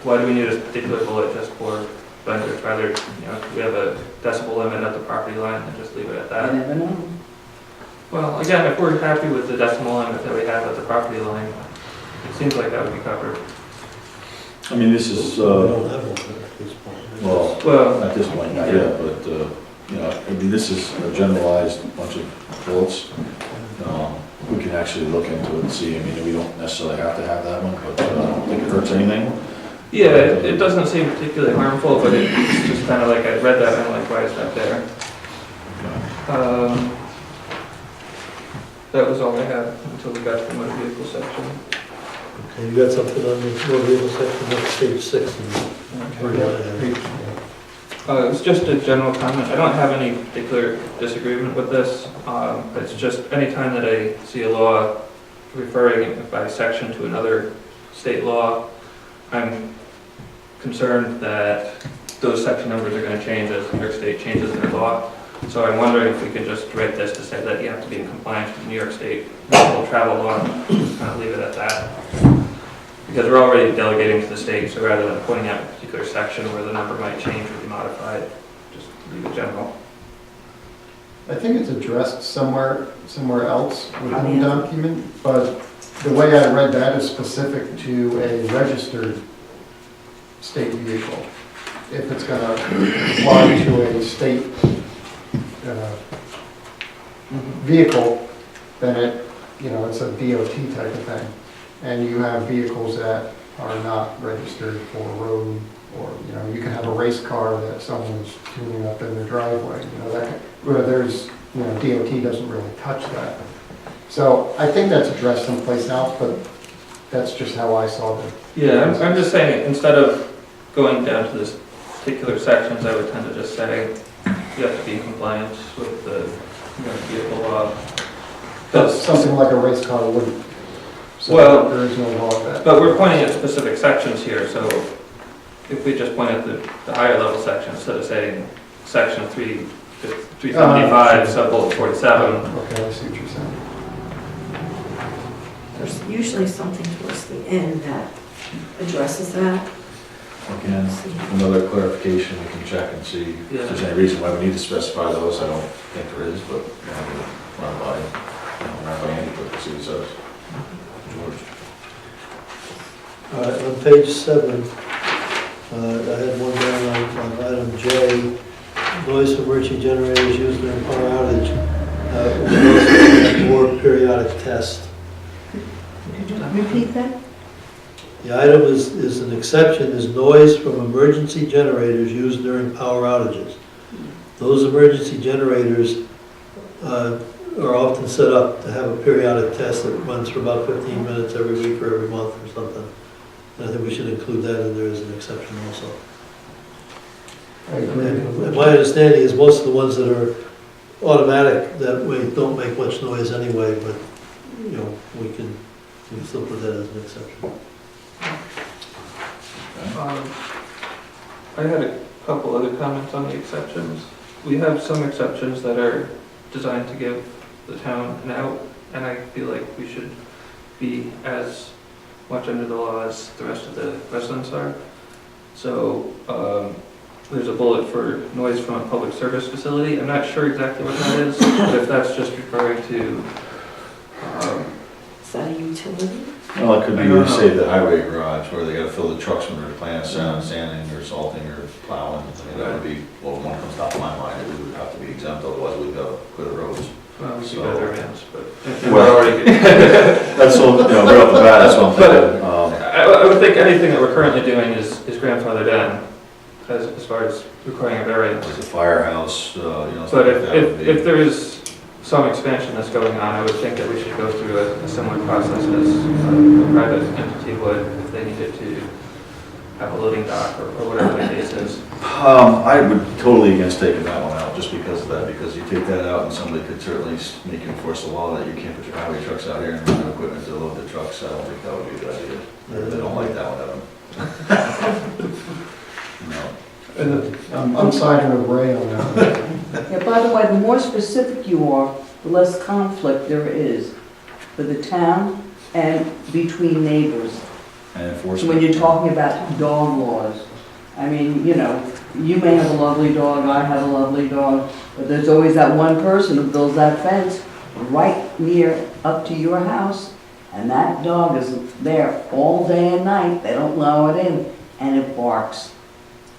why do we need a particular bullet just for vendors? Rather, you know, we have a decibel limit at the property line and just leave it at
You
that.
never know.
Well, again, if we're happy with the decimal limit that we have at the property line, it seems like that would be covered.
I mean, this is,
we don't have one at this point.
well,
Well,
at this point, not yet, but, you know, I mean, this is a generalized bunch of bullets. We can actually look into it and see. I mean, we don't necessarily have to have that one, but I don't think it hurts anything.
yeah, it doesn't seem particularly harmful, but it's just kind of like, I read that and I'm like, why is that there? That was all I had until we got to the motor vehicle section.
Okay, you got something on the motor vehicle section, that's page 6.
It was just a general comment. I don't have any particular disagreement with this. It's just anytime that I see a law referring it by section to another state law, I'm concerned that those section numbers are going to change as New York State changes their law. So I'm wondering if we could just write this to say that you have to be in compliance with New York State municipal travel law, and just kind of leave it at that. Because we're already delegating to the state, so rather than pointing out a particular section where the number might change or be modified, just leave it general.
I think it's addressed somewhere else within the document, but the way I read that is specific to a registered state vehicle. If it's going to apply to a state vehicle, then it's a DOT type of thing. And you have vehicles that are not registered for road, or, you can have a race car that someone's tuning up in their driveway, where there's, DOT doesn't really touch that. So I think that's addressed someplace else, but that's just how I saw it.
Yeah, I'm just saying, instead of going down to this particular sections, I would tend to just say you have to be in compliance with the vehicle law.
That's something like a race car wouldn't. So
Well,
there is no law of that.
But we're pointing at specific sections here, so if we just point at the higher level section, instead of saying section 375, sub-bullet 47.
Okay, I see what you're saying.
There's usually something towards the end that addresses that.
Again, another clarification, we can check and see if there's any reason why we need to specify those. I don't think there is, but run by Andy, but see what it says. George.
All right, on page 7, I had one down on item J, noise from emergency generators used during power outage, or periodic test.
Could you repeat that?
The item is an exception, is noise from emergency generators used during power outages. Those emergency generators are often set up to have a periodic test that runs for about 15 minutes every week or every month or something. And I think we should include that in there as an exception also.
I agree.
And my understanding is most of the ones that are automatic that way don't make much noise anyway, but, we can still put that as an exception.
I had a couple other comments on the exceptions. We have some exceptions that are designed to give the town an out, and I feel like we should be as much under the law as the rest of the residents are. So there's a bullet for noise from a public service facility. I'm not sure exactly what that is, but if that's just referring to
Is that a utility?
Well, it could be, you say the highway garage, where they gotta fill the trucks when they're planting sanding or salting or plowing. I mean, that would be, well, one comes top of my mind, it would have to be exempt, otherwise we'd go clear roads.
well,
So-
better hands, but
Well,
already
that's all, right off the bat, Yeah, that's what I'm thinking.
I would think anything that we're currently doing is grandfathered in, as far as requiring a variance.
Like the firehouse, you know.
But
stuff like that would be-
if there is some expansion that's going on, I would think that we should go through a similar process as a private entity would if they needed to have a loading dock or whatever the case is.
I would totally against taking that one out, just because of that, because you take that out and somebody could certainly make you enforce the law that you can't put your highway trucks out here and run equipment to load the trucks. I don't think that would be a good idea. They don't like that one, Evan. No.
I'm siding with Ray on that.
Yeah, by the way, the more specific you are, the less conflict there is for the town and between neighbors.
And
So
enforcement.
when you're talking about dog laws, I mean, you know, you may have a lovely dog, I have a lovely dog, but there's always that one person who builds that fence right near up to your house, and that dog is there all day and night, they don't allow it in, and it barks.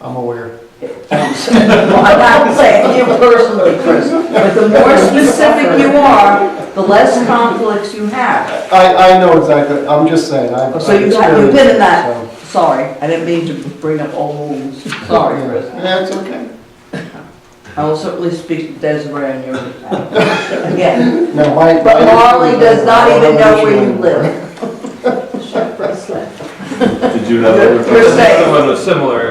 I'm aware.
Well, I'm not saying you personally, Chris, but the more specific you are, the less conflicts you have.
I know exactly, I'm just saying, I've
So you've
experienced
been in
it,
that,
so.
sorry, I didn't mean to bring up old wounds, sorry, Chris.
Yeah, it's okay.
I will certainly speak to Desiree on your behalf, again.
No, my.
But Marley does not even know where you live.
Did you have other
You're saying-
Someone was similar,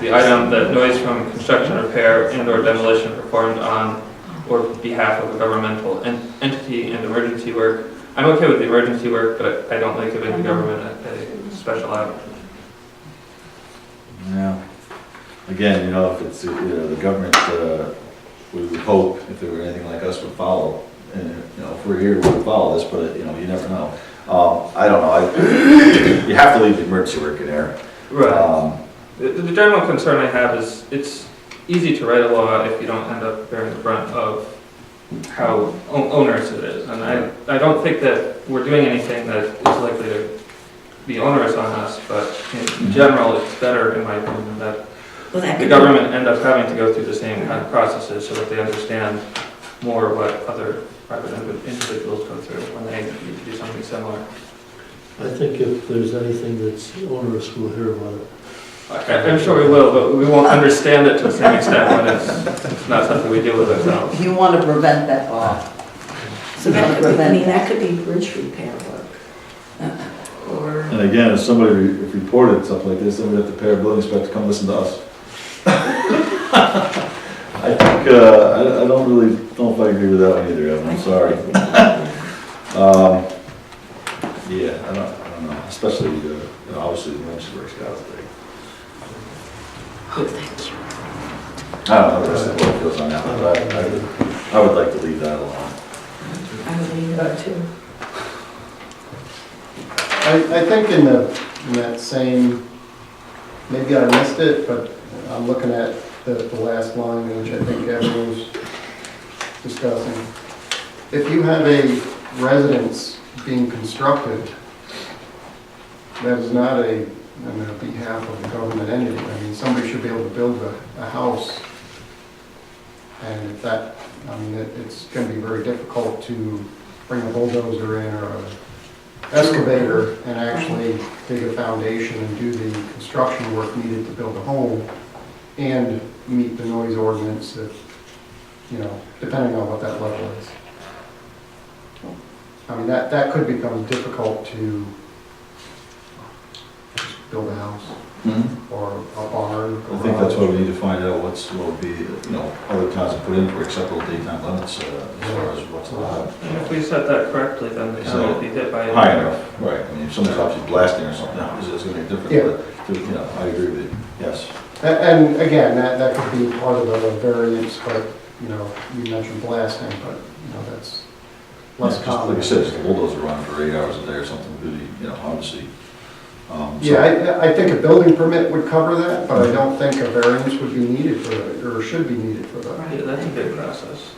the item that noise from construction, repair, and/or demolition performed on or behalf of a governmental entity and emergency work. I'm okay with the emergency work, but I don't like giving the government a special out.
Yeah. Again, you know, if it's, you know, the government, we would hope if there were anything like us would follow, and, you know, if we're here, we would follow this, but, you know, you never know. I don't know, you have to leave the emergency work in there.
Right. The general concern I have is it's easy to write a law if you don't end up bearing the brunt of how onerous it is. And I don't think that we're doing anything that is likely to be onerous on us, but in general, it's better, in my opinion, that the government end up having to go through the same kind of processes so that they understand more what other private individuals go through when they need to do something similar.
I think if there's anything that's onerous, we'll hear about it.
I'm sure we will, but we won't understand it to the same extent when it's not something we deal with ourselves.
You want to prevent that, Bob.
So that could be, I mean, that could be bridge repair work. Or,
And again, if somebody reported something like this, then we'd have to pay our building inspector to come listen to us. I think, I don't really know if I agree with that one either, Evan, I'm sorry. Yeah, I don't know, especially, you know, obviously the emergency work's got to be.
oh, thank you.
I don't know the rest of the board feels on that one, but I would like to leave that alone.
I would leave that too.
I think in that same, maybe I missed it, but I'm looking at the last line, which I think everyone was discussing. If you have a residence being constructed, that is not on behalf of the government entity. I mean, somebody should be able to build a house. And if that, I mean, it's going to be very difficult to bring a bulldozer in or a excavator and actually dig a foundation and do the construction work needed to build a home and meet the noise ordinance if, you know, depending on what that level is. I mean, that could become difficult to build a house or a barn.
I think that's why we need to find out what would be, you know, other towns have put in for acceptable daytime limits as far as what's allowed.
And if we set that correctly, then the town will be hit by it.
High enough, right, I mean, if somebody's obviously blasting or something, it's gonna be different,
Yeah.
but, you know, I agree with you, yes.
And again, that could be part of a variance, but, you know, you mentioned blasting, but, you know, that's less
Just
common.
like I said, just a bulldozer run for 8 hours a day or something, really, you know, obviously. So-
Yeah, I think a building permit would cover that, but I don't think a variance would be needed for that, or should be needed for that.
Yeah, that's a big process.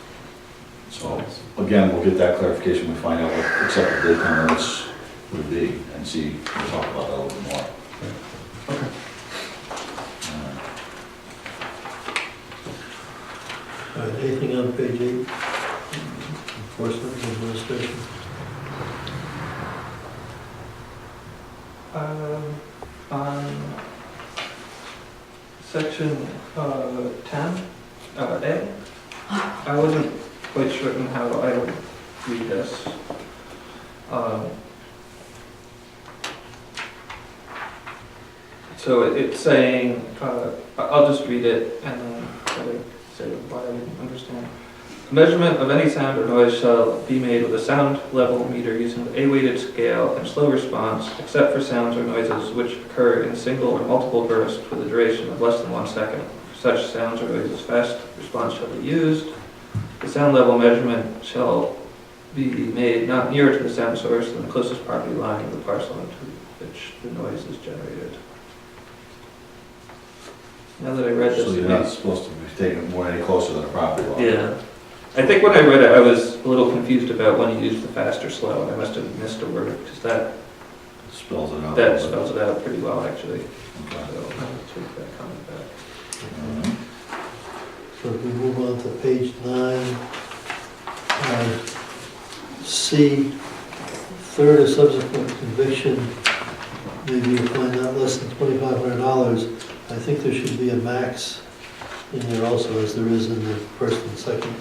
So, again, we'll get that clarification, we find out what acceptable daytime limits would be, and see, we'll talk about that a little bit more.
Okay.
All right, anything on page 8? Enforcement, administration.
On section 10, A, I wasn't quite certain how I would read this. So it's saying, I'll just read it and then try to say why I didn't understand. A measurement of any sound or noise shall be made with a sound level meter using the A-weighted scale and slow response, except for sounds or noises which occur in single or multiple bursts with a duration of less than 1 second. For such sounds or noises, fast response shall be used. The sound level measurement shall be made not nearer to the sound source than the closest property line of the parcel into which the noise is generated. Now that I read this.
So you're not supposed to be taking more any closer than a property line.
Yeah. I think when I read it, I was a little confused about when you use the fast or slow, and I must have missed a word, because that
Spells it out.
spells it out pretty well, actually. So
Okay.
I'll take that comment back.
So if we move on to page 9, C, third or subsequent conviction, maybe you find not less than $2,500. I think there should be a max in there also, as there is in the first and second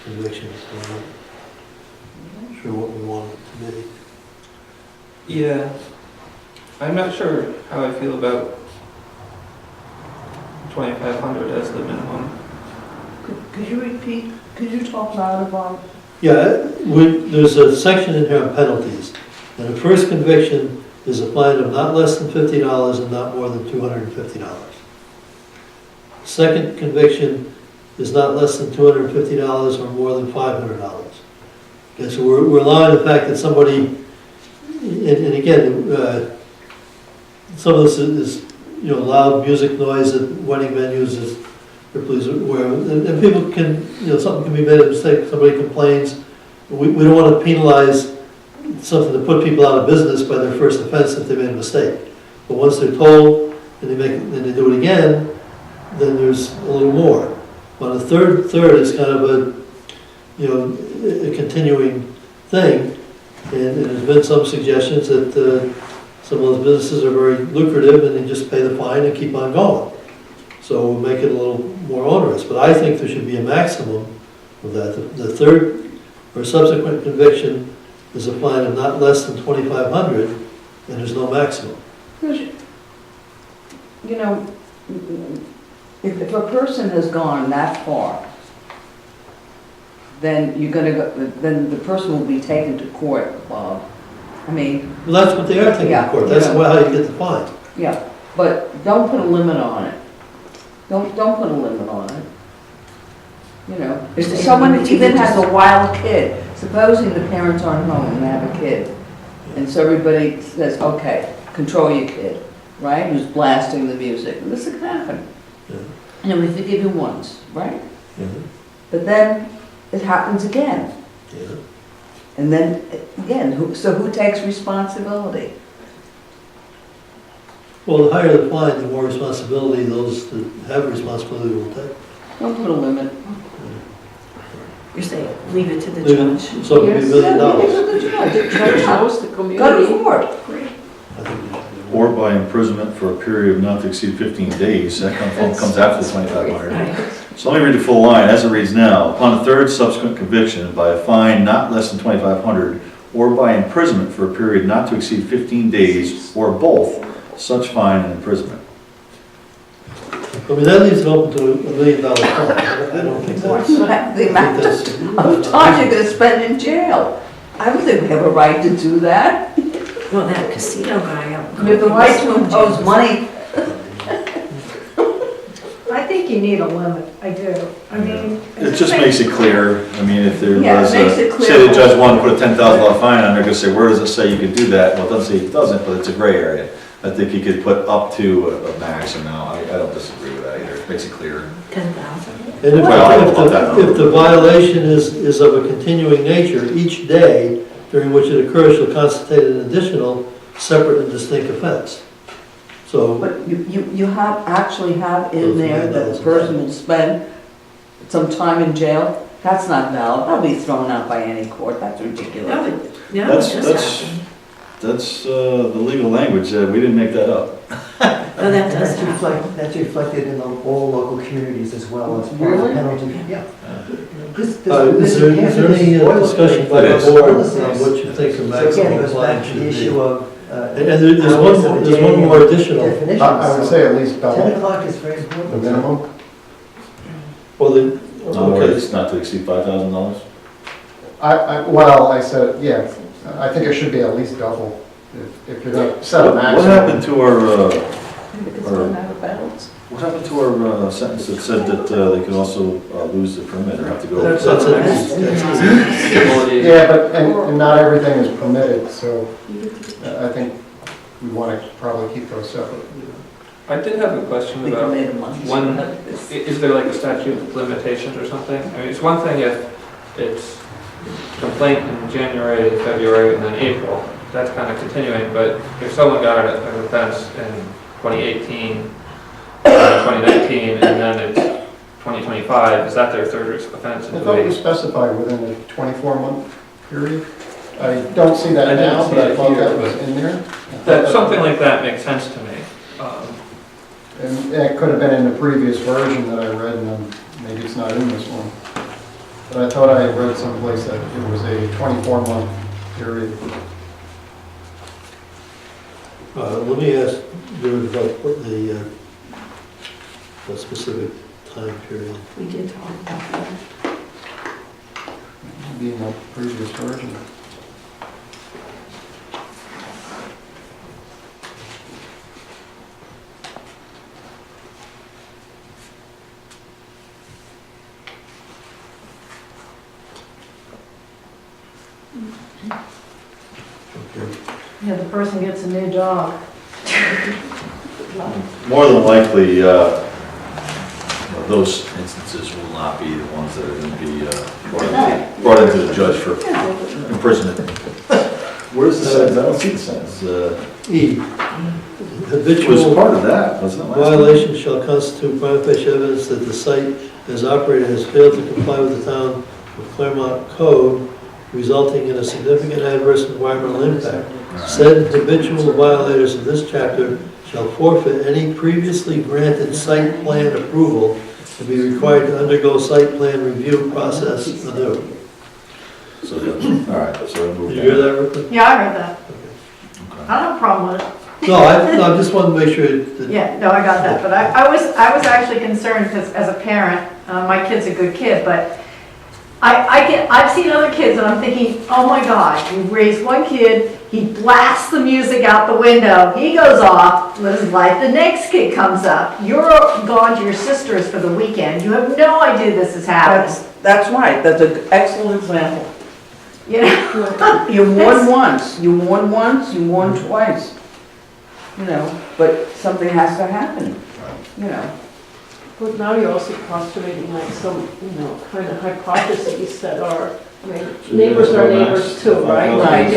convictions. So I'm not sure what we want it to be.
Yeah. I'm not sure how I feel about 2,500 as the minimum.
Could you repeat, could you talk louder, Bob?
Yeah, there's a section in here on penalties. And the first conviction is a fine of not less than $50 and not more than $250. Second conviction is not less than $250 or more than $500. Okay, so we're allowing the fact that somebody, and again, some of this is, loud music noise at wedding venues is, please aware, and people can, something can be made a mistake, somebody complains. We don't want to penalize something to put people out of business by their first offense if they made a mistake. But once they're told and they do it again, then there's a little more. But a third is kind of a continuing thing. And there's been some suggestions that some of those businesses are very lucrative and they just pay the fine and keep on going. So we'll make it a little more onerous. But I think there should be a maximum of that. The third or subsequent conviction is a fine of not less than $2,500, and there's no maximum.
If a person has gone that far, then then the person will be taken to court, Bob. I mean.
Well, that's what they are taking to court. That's how you get the fine.
Yeah, but don't put a limit on it. Don't put a limit on it. If someone even has a wild kid, supposing the parents aren't home and they have a kid, and so everybody says, okay, control your kid, right, who's blasting the music, and this can happen.
Yeah.
We forgive you once, right?
Yeah.
But then it happens again.
Yeah.
And then, again, so who takes responsibility?
Well, the higher the fine, the more responsibility those that have responsibility will take.
Don't put a limit.
You're saying, leave it to the
Leave it-
judge.
So it could be $1 million.
Yeah, leave it to the judge.
The judge knows the
Go
community.
to court.
I think it should be
Or by imprisonment for a period of not to exceed 15 days. That comes after the 2,500. So let me read the full line, as it reads now. Upon a third subsequent conviction by a fine not less than 2,500, or by imprisonment for a period not to exceed 15 days, or both, such fine and imprisonment.
I mean, that leaves it open to $1 million fine. I don't think that's.
The amount of time you're gonna spend in jail. I don't think we have a right to do that.
Well, that casino guy.
We have the right to impose money.
I think you need a limit, I do. I mean.
It just makes it clear. I mean, if there
Yeah, it
was
makes it clear.
say the judge wanted to put a $10,000 fine on, they're gonna say, where does it say you can do that? Well, it doesn't say it doesn't, but it's a gray area. I think you could put up to a max, and now I don't disagree with that either. It makes it clear.
10,000.
And
Well,
if the violation is of a continuing nature, each day during which it occurs shall constitute an additional separate and distinct offense. So,
But you actually have in there that the person will spend some time in jail. That's not valid. That'll be thrown out by any court. That's ridiculous.
No,
That's-
it does
that's-
happen.
That's the legal language, we didn't make that up.
Oh, that does happen.
That's reflected in all local communities as well as part of the
Really?
penalty. Yeah.
Is there any discussion by the board on what you think the
So again,
maximum
it goes back
fine
to
should
the
be?
issue of.
And there's one more additional.
Definitions.
I would say at least
10
double
o'clock is very
the
important.
minimum.
Well,
Okay,
okay,
it's not to exceed $5,000?
Well, I said, yeah, I think it should be at least double. If you're going to set a
What
maximum.
happened to our,
Maybe it's gone out of bounds.
what happened to our sentence that said that they could also lose the permit or have to go?
that's
Civility.
Yeah, but, and not everything is permitted, so I think we want to probably keep those separate.
I did have a question
We can
about
make a month.
when, is there like a statute of limitations or something? I mean, it's one thing if it's complaint in January, February, and then April, that's kind of continuing, but if someone got an offense in 2018, 2019, and then it's 2025, is that their third offense?
I thought it was specified within a 24-month period. I don't see that
I didn't
now,
see
but I
it
thought
here,
that was
but-
in there.
That, something like that makes sense to me.
And it could have been in the previous version that I read, and maybe it's not in this one. But I thought I had read someplace that it was a 24-month period.
let me ask you about what the specific time period.
We did talk about that.
Be in the previous version.
Okay.
Yeah, the person gets a new dog.
More than likely, those instances will not be the ones that are going to be brought into the judge for imprisonment. Where's the sentence? I don't see the sentence.
E,
It was
habitual
part of that, wasn't it? last time?
violation shall constitute prima facie evidence that the site as operated has failed to comply with the town of Clermont code, resulting in a significant adverse environmental impact. Said habitual violators of this chapter shall forfeit any previously granted site plan approval and be required to undergo site plan review process anew.
So, yeah, all right, so we'll
Did
move
you hear
down.
that, Rick?
Yeah, I read that.
Okay.
I don't have a problem with it.
No, I just wanted to make sure that.
Yeah, no, I got that, but I was actually concerned because as a parent, my kid's a good kid, but I've seen other kids and I'm thinking, oh my gosh, you raised one kid, he blasts the music out the window, he goes off, lives his life, the next kid comes up, you're gone to your sister's for the weekend, you have no idea this is happening,
That's right, that's an excellent example.
you know?
You warn once, you warn once, you warn twice. You know, but something has to happen, you know.
But now you're also postulating like some, kind of hypotheses that are, I mean, neighbors are neighbors too, right?
Right.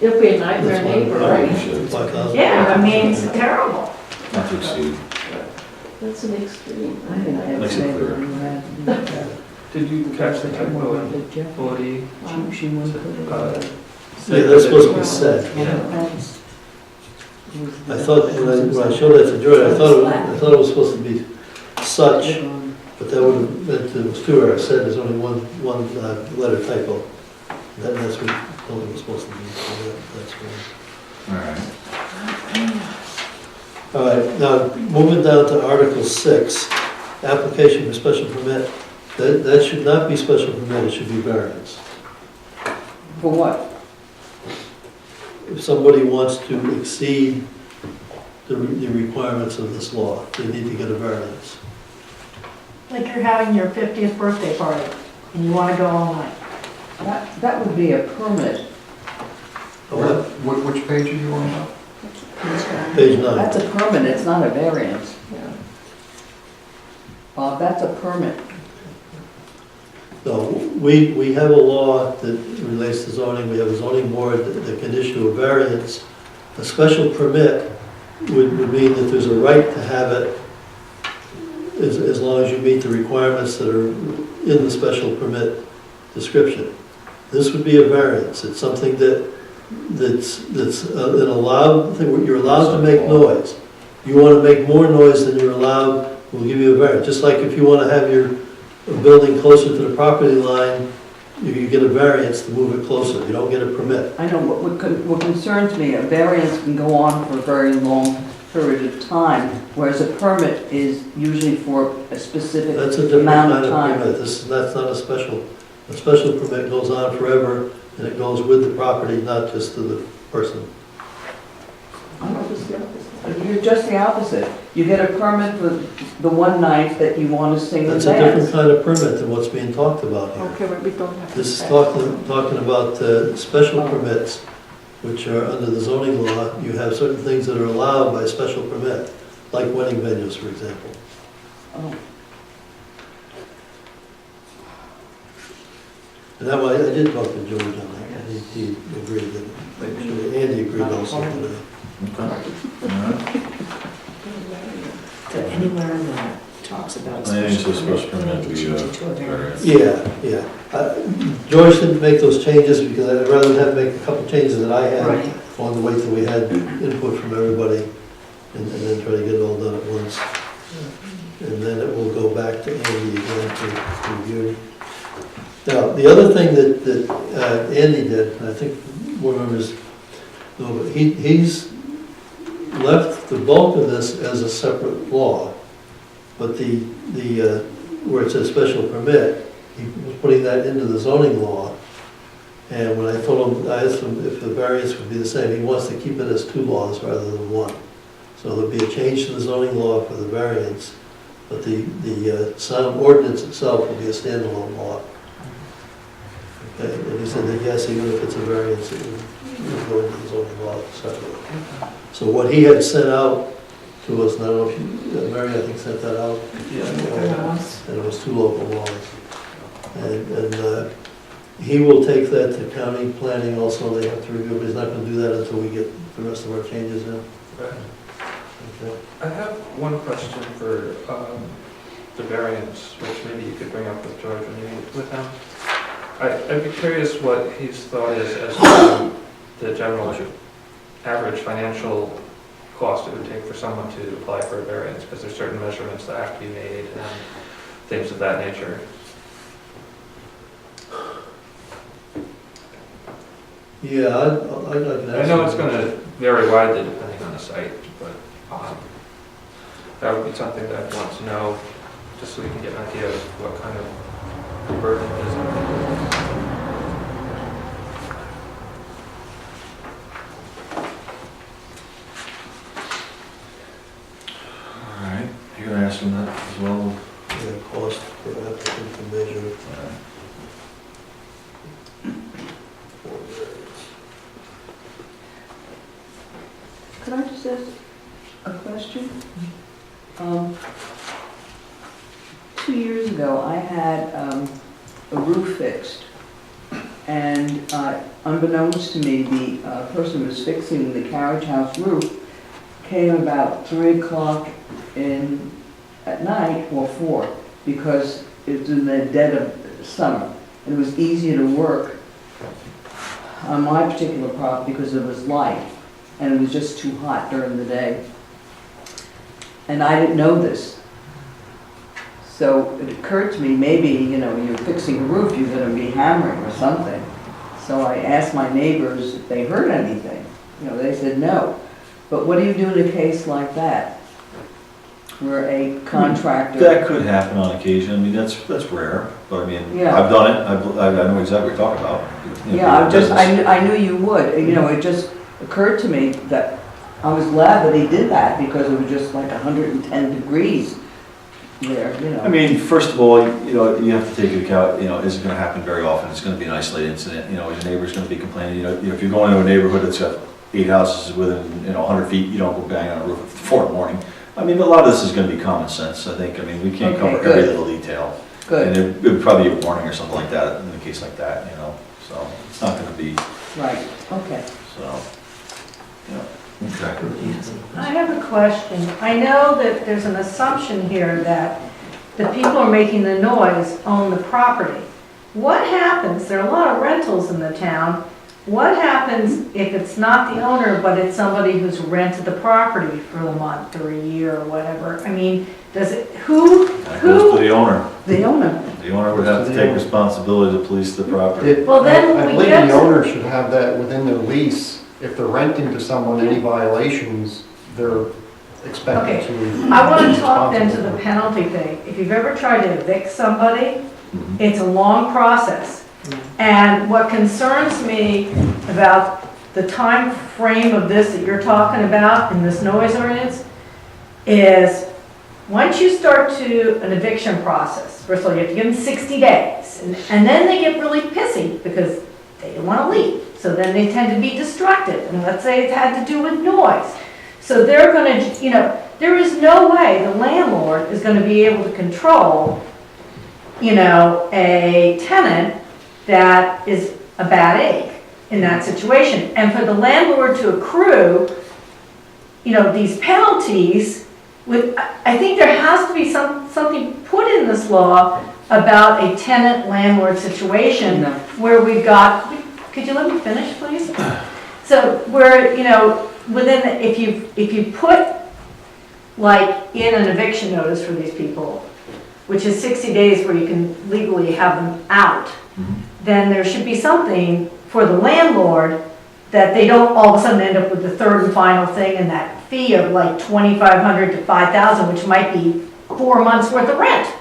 It'll be a nightmare neighbor, right?
5,000.
Yeah, I mean, it's terrible.
Not to exceed.
That's an extreme.
I think that's
Makes it clear.
neighbor.
Did you catch the typo in 40?
She wouldn't put it.
Yeah, that's supposed to be said.
Yeah.
I thought, when I showed that to Joy, I thought it was supposed to be such, but that would have meant it was two errors, said there's only one letter typo. That's what it was supposed to be, so that's right.
All right.
All right, now, moving down to Article 6, application for special permit, that should not be special permit, it should be variance.
For what?
If somebody wants to exceed the requirements of this law, they need to get a variance.
Like you're having your 50th birthday party and you want to go all night.
That would be a permit.
Which page are you on now?
Page 9.
That's a permit, it's not a variance.
Yeah.
That's a permit.
No, we have a law that relates to zoning, we have a zoning board that can issue a variance. A special permit would mean that there's a right to have it as long as you meet the requirements that are in the special permit description. This would be a variance, it's something that that's an allowed thing, where you're allowed to make noise. You want to make more noise than you're allowed, we'll give you a variance. Just like if you want to have your building closer to the property line, you get a variance to move it closer, you don't get a permit.
I know, what concerns me, a variance can go on for a very long period of time, whereas a permit is usually for a specific
That's a different
amount
kind
of
of
time.
permit, that's not a special permit goes on forever, and it goes with the property, not just to the person.
You're just the opposite. You get a permit for the one night that you want to sing and
That's a different
dance.
kind of permit than what's being talked about here.
Okay, but we don't have to.
This is talking about special permits, which are under the zoning law. You have certain things that are allowed by special permit, like wedding venues, for example.
Oh.
And that way, I did talk to George on that, and he agreed that, actually, Andy agreed also today.
Okay. All right.
So anywhere in there talks about.
I think it's a
special
special permit,
permit,
we,
change it to a variance.
Yeah. George didn't make those changes because I'd rather have to make a couple changes that I had.
Right.
Wanted to wait till we had input from everybody and then try to get it all done at once. And then it will go back to Andy again to review. Now, the other thing that Andy did, and I think board members know, but he's left the bulk of this as a separate law, but the where it says special permit, he was putting that into the zoning law. And when I told him, I asked him if the variance would be the same, he wants to keep it as two laws rather than one. So there'll be a change to the zoning law for the variance, but the sound ordinance itself will be a standalone law. Okay, and he said that yes, even if it's a variance, it would go into the zoning law separately. So what he had sent out to us, and I don't know if you, Mary, I think sent that out. And it was two local laws. And he will take that to county planning also, they have to review, but he's not gonna do that until we get the rest of our changes in.
Right.
Okay.
I have one question for the variance, which maybe you could bring up with George when you meet with him. I'd be curious what his thought is as to the general average financial cost it would take for someone to apply for a variance, because there's certain measurements that have to be made and things of that nature.
Yeah, I'd like to.
I know it's going to vary widely depending on the site, but that would be something that I'd want to know, just so we can get an idea of what kind of burden it is on people.
All right, you're gonna ask him that as well?
Yeah, cost for applicant to measure.
Could I just ask a question? 2 years ago, I had a roof fixed, and unbeknownst to me, the person who was fixing the carriage house roof came about 3 o'clock at night, or 4, because it was in the dead of summer. And it was easier to work on my particular property because it was light, and it was just too hot during the day. And I didn't know this. So it occurred to me, maybe, you're fixing a roof, you're gonna be hammering or something. So I asked my neighbors if they heard anything. They said no. But what do you do in a case like that? Where a contractor...
That could happen on occasion, I mean, that's rare, but I mean,
Yeah.
I've done it, I know exactly what you're talking about.
Yeah, I knew you would. It just occurred to me that I was glad that he did that, because it was just like 110 degrees there,
I mean, first of all, you have to take into account, is it gonna happen very often? It's gonna be an isolated incident, your neighbor's gonna be complaining, if you're going to a neighborhood that's got 8 houses within, 100 feet, you don't go bang on a roof at 4 in the morning. I mean, a lot of this is gonna be common sense, I think. I mean, we can't
Okay,
cover
good.
every little detail.
Good,
And it would probably be a warning or something like that in a case like that, so it's not gonna be,
right, okay.
so, okay.
I have a question. I know that there's an assumption here that the people who are making the noise own the property. What happens, there are a lot of rentals in the town, what happens if it's not the owner, but it's somebody who's rented the property for a month or a year or whatever? I mean, does it,
That goes to the owner.
The owner.
The owner would have to take responsibility to police the property.
Well, then
I
we
believe
get
the
to-
owner should have that within their lease. If they're renting to someone, any violations, they're expected
Okay.
to.
I want
be
to talk then to
responsible.
the penalty thing. If you've ever tried to evict somebody,
Mhm.
it's a long process. And what concerns me about the time frame of this that you're talking about in this noise ordinance is once you start to an eviction process, first of all, you have to give them 60 days. And then they get really pissy because they don't want to leave. So then they tend to be destructive. And let's say it had to do with noise. So they're going to, you know, there is no way the landlord is going to be able to control, you know, a tenant that is a bad egg in that situation. And for the landlord to accrue, you know, these penalties, I think there has to be something put in this law about a tenant-landlord situation
No.
where we've got, could you let me finish, please? So where, you know, within, if you put like in an eviction notice for these people, which is 60 days where you can legally have them out, then there should be something for the landlord that they don't all of a sudden end up with the third and final thing and that fee of like $2,500 to $5,000, which might be 4 months worth of rent.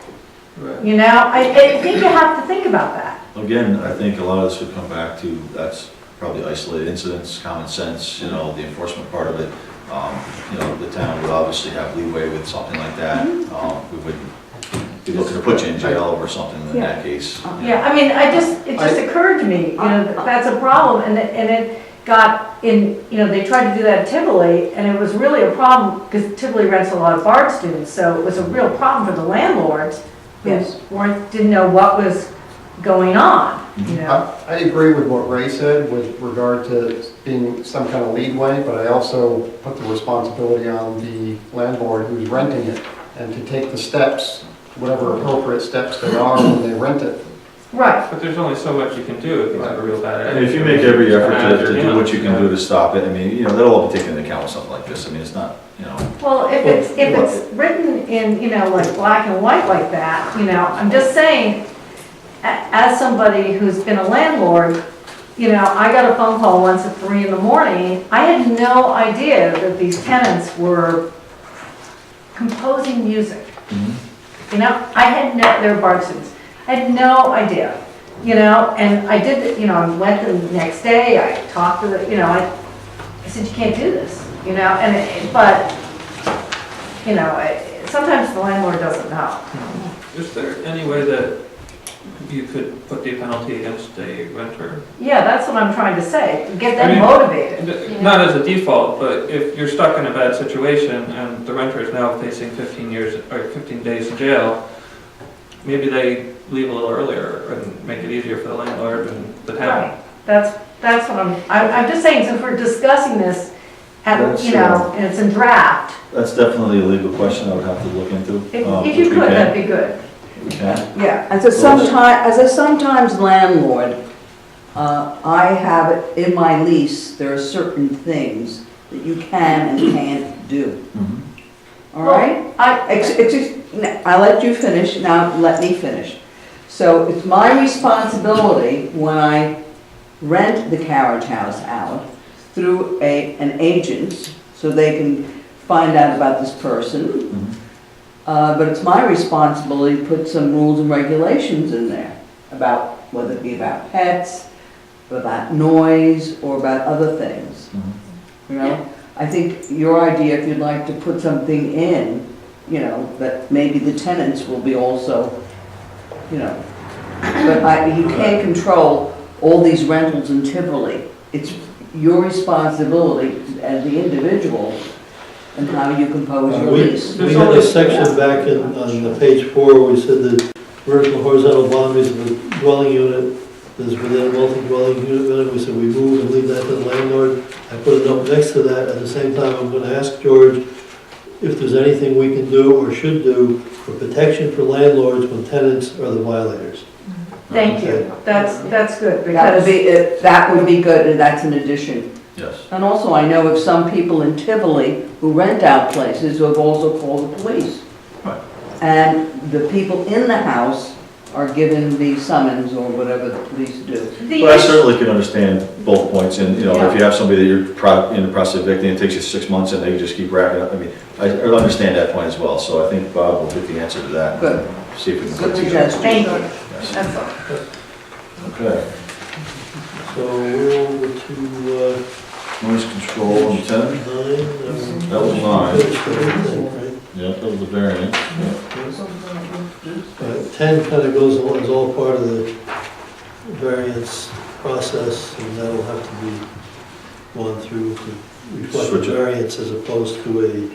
Right.
You know, I think you have to think about that.
Again, I think a lot of this would come back to, that's probably isolated incidents, common sense, you know, the enforcement part of it. You know, the town would obviously have leeway with something like that. We wouldn't be looking to put you in jail over something in that case.
Yeah, I mean, it just occurred to me, you know, that's a problem, and it got in, you know, they tried to do that at Tivoli, and it was really a problem, because Tivoli rents a lot of BART students, so it was a real problem for the landlords, who
Yes.
didn't know what was going on, you know?
I agree with what Ray said with regard to being some kind of leadway, but I also put the responsibility on the landlord who's renting it and to take the steps, whatever appropriate steps they are when they rent it.
Right,
But there's only so much you can do if you have a real bad
And
attitude.
if you make every effort
Manager,
to
you
do
know.
what you can do to stop it, I mean, you know, that'll all be taken into account with something like this. I mean, it's not, you know.
well, if it's written in, you know, like black and white like that, you know, I'm just saying, as somebody who's been a landlord, you know, I got a phone call once at 3 in the morning. I had no idea that these tenants were composing music. You know, I had no, they're BART students. I had no idea, you know, and I did, you know, I went the next day, I talked to the, you know, I said, you can't do this, you know, but, you know, sometimes the landlord doesn't know.
Is there any way that you could put the penalty against a renter?
Yeah, that's what I'm trying to say, get
I
them
mean,
motivated.
Not as a default, but if you're stuck in a bad situation and the renter is now facing 15 years or 15 days in jail, maybe they leave a little earlier and make it easier for the landlord and the town.
Right, that's what I'm just saying, since we're discussing this, at,
That's,
you know, and it's in draft,
That's definitely a legal question I would have to look into.
if you could, that'd be good.
We can.
Yeah,
As a sometimes landlord, I have it in my lease, there are certain things that you can and can't do.
Mhm.
All right? I let you finish, now let me finish. So it's my responsibility when I rent the carriage house out through an agent, so they can find out about this person. But it's my responsibility to put some rules and regulations in there about, whether it be about pets, about noise, or about other things. You know, I think your idea, if you'd like to put something in, you know, that maybe the tenants will be also, you know, but you can't control all these rentals in Tivoli. It's your responsibility as the individual and how you compose your lease.
We had a section back on the page 4 where we said that vertical horizontal boundaries of a dwelling unit is within a multi-dwelling unit. We said we move and leave that to the landlord. I put a note next to that. At the same time, I'm going to ask George if there's anything we can do or should do for protection for landlords when tenants are the violators.
Thank you. That's good
That would be good, and that's an addition.
Yes.
And also, I know of some people in Tivoli who rent out places who have also called the police.
Right.
And the people in the house are given the summons or whatever the police do.
But I certainly can understand both points, and, you know, if you have somebody that you're in the process of evicting, it takes you 6 months and they just keep racking up, I mean, I understand that point as well, so I think Bob will get the answer to that.
Good.
See if we can put
Good
it together.
suggestion.
Thank you.
Yes.
That's all.
Okay,
So we're over to,
noise control on 10,
9.
That was 9.
Right?
Yeah, that was the variance.
Right, 10 kind of goes, is all part of the variance process, and that'll have to be gone through to reflect the
Switch it.
variance as opposed to a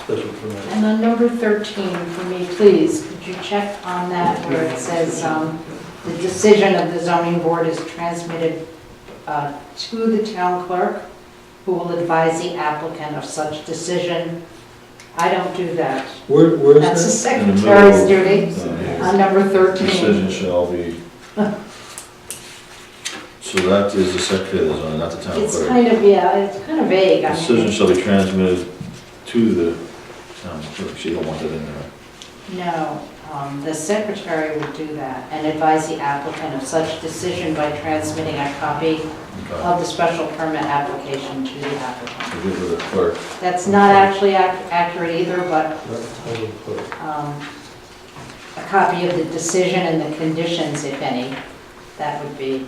special permit.
And on number 13, for me, please, could you check on that where it says the decision of the zoning board is transmitted to the town clerk, who will advise the applicant of such decision. I don't do that.
Where is
That's the
that?
secretary's duty
Here.
on number 13.
Decision shall be, so that is the secretary of the zone, not the town
It's
clerk.
kind of, yeah, it's kind of vague. I mean,
Decision shall be transmitted to the town clerk, she don't want that in there.
No, the secretary would do that and advise the applicant of such decision by transmitting a copy
Okay.
of the special permit application to the applicant.
So give her the clerk.
That's not actually accurate either, but
Not town clerk.
a copy of the decision and the conditions, if any, that would be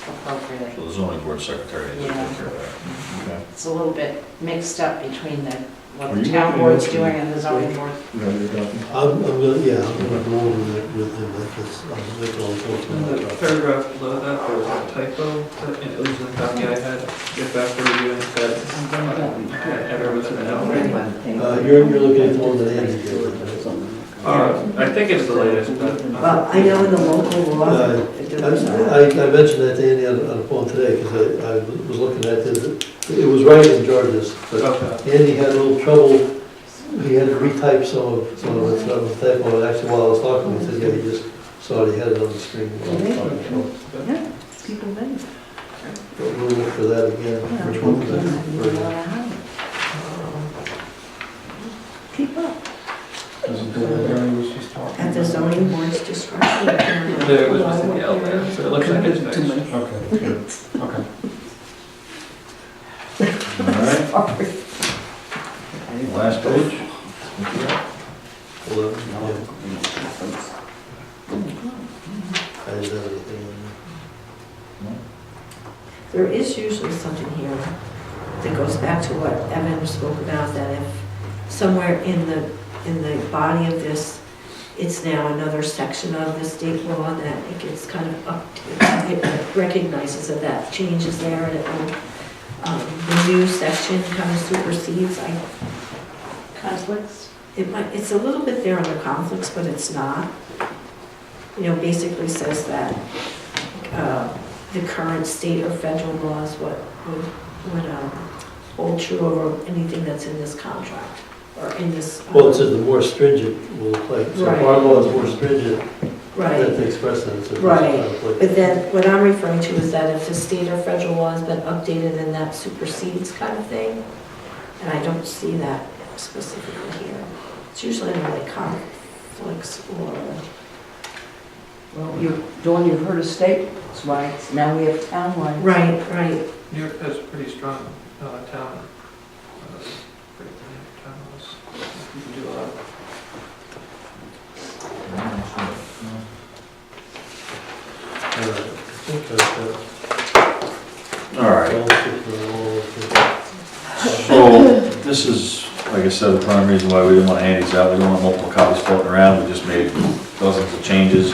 appropriate.
So the zoning board secretary is
Yeah.
taking care of that. Okay.
It's a little bit mixed up between what
Are
the
you
town
looking
board's
at-
doing and the zoning board.
You have your copy?
I'm gonna go over it with him, because I'm making all
In
the
the paragraph below that, there was a typo, that it was the copy I had, get back for review and said, error with an L.
You're looking at the one that Andy did, right?
I think it's the latest, but.
Well, I know in the local law,
I
there was not.
mentioned that to Andy on the phone today, because I was looking at it, it was right in George's, but
Okay.
Andy had a little trouble, he had to retype some of it, so the typo, and actually while I was talking, he said, yeah, he just saw it, he had it on the screen. while I was talking.
Yeah, people make.
But we'll look for that again. Which one was that?
Keep up. At the zoning board's discretion.
There was just an L there, so it looks like it's fixed.
Okay, good. All right, last page.
Eleven, yeah. I didn't have anything on
There is usually something here that goes back to what Evan spoke about, that if somewhere in the body of this, it's now another section of the state law that it gets kind of up, it recognizes that change is there, and it will, the new section kind of supersedes,
Conflicts?
it's a little bit there under conflicts, but it's not. You know, basically says that the current state or federal laws would hold true over anything that's in this contract, or in this.
Well, it says the more stringent will apply, so if
Right.
our law is more stringent,
Right.
that takes precedence. if it's
Right.
conflict.
But then, what I'm referring to is that if the state or federal law has been updated, then that supersedes kind of thing. And I don't see that specifically here. It's usually in like conflicts or,
Well, Dawn, you've heard of states' rights, now we have town rights.
right.
New York has pretty strong town, pretty town laws. You can do a lot.
All right, I think that's
All right.
it.
So, this is, like I said, the prime reason why we didn't want to hand these out. We don't want multiple copies floating around. We just made dozens of changes.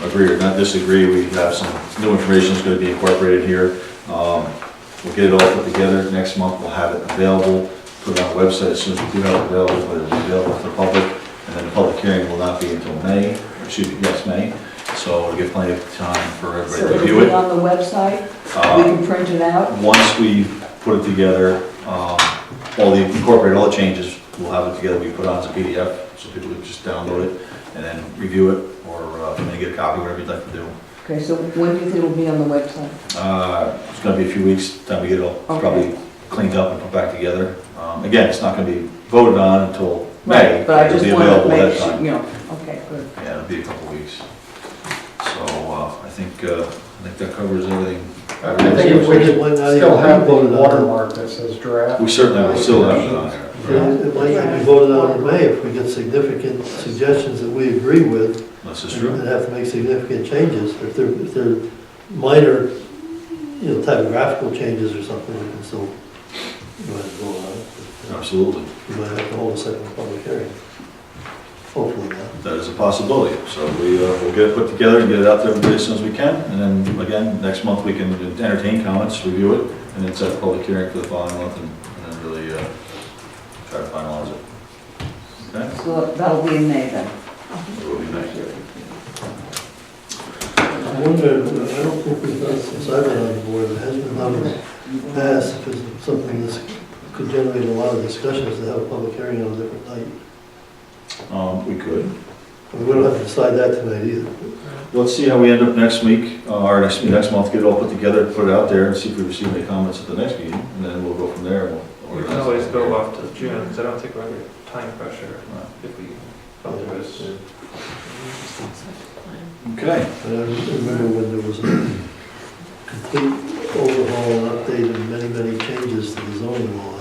Agree or not disagree, we have some new information that's going to be incorporated here. We'll get it all put together. Next month, we'll have it available, put it on the website as soon as we do have it available, but it'll be available to the public. And then the public hearing will not be until May, May. So we'll give plenty of time for
So
everybody to
it'll
review
be
it.
on the website, we can print it out.
Once we put it together, incorporate all the changes, we'll have it together, we put it on as a PDF, so people can just download it. and then review it, or if you want to get a copy, whatever you'd like to do.
Okay, so when do you think it'll be on the website?
It's gonna be a few weeks, time we get it all
Okay.
probably cleaned up and put back together. Again, it's not gonna be voted on until May.
But I
It'll
just
be
wanted to
available
make
that
sure,
time.
you know, okay, good.
Yeah, it'll be a couple weeks. So, I think that covers everything.
I think if we could
Why not
still
even
have the
vote on it?
watermark that says draft.
We certainly will still have it on there.
It might not be voted on in May if we get significant suggestions that we agree with.
This is true.
And have to make significant changes. If they're minor, typographical changes or something, we can still go ahead and vote on it.
Absolutely.
We might have to hold a second public hearing. Hopefully not.
That is a possibility. So we'll get it put together and get it out to everybody as soon as we can. And then, again, next month we can entertain comments, review it, and then set a public hearing for the following month and then really try to finalize it. Okay?
So that'll be in May then.
It will be nice.
I wonder, I don't think we've done, since I've been on the board, it hasn't been done in the past, if it's something that could generate a lot of discussions to have a public hearing on a different night.
We could.
We don't have to decide that tonight either.
Let's see how we end up next week, or next month, get it all put together, put it out there, and see if we receive any comments at the next meeting, and then we'll go from there. and we'll
We can
organize
always
it.
go off to June, because I don't think we're under time pressure if we felt there was.
Okay.
And I remember when there was a complete overhaul and update and many, many changes to the zoning law,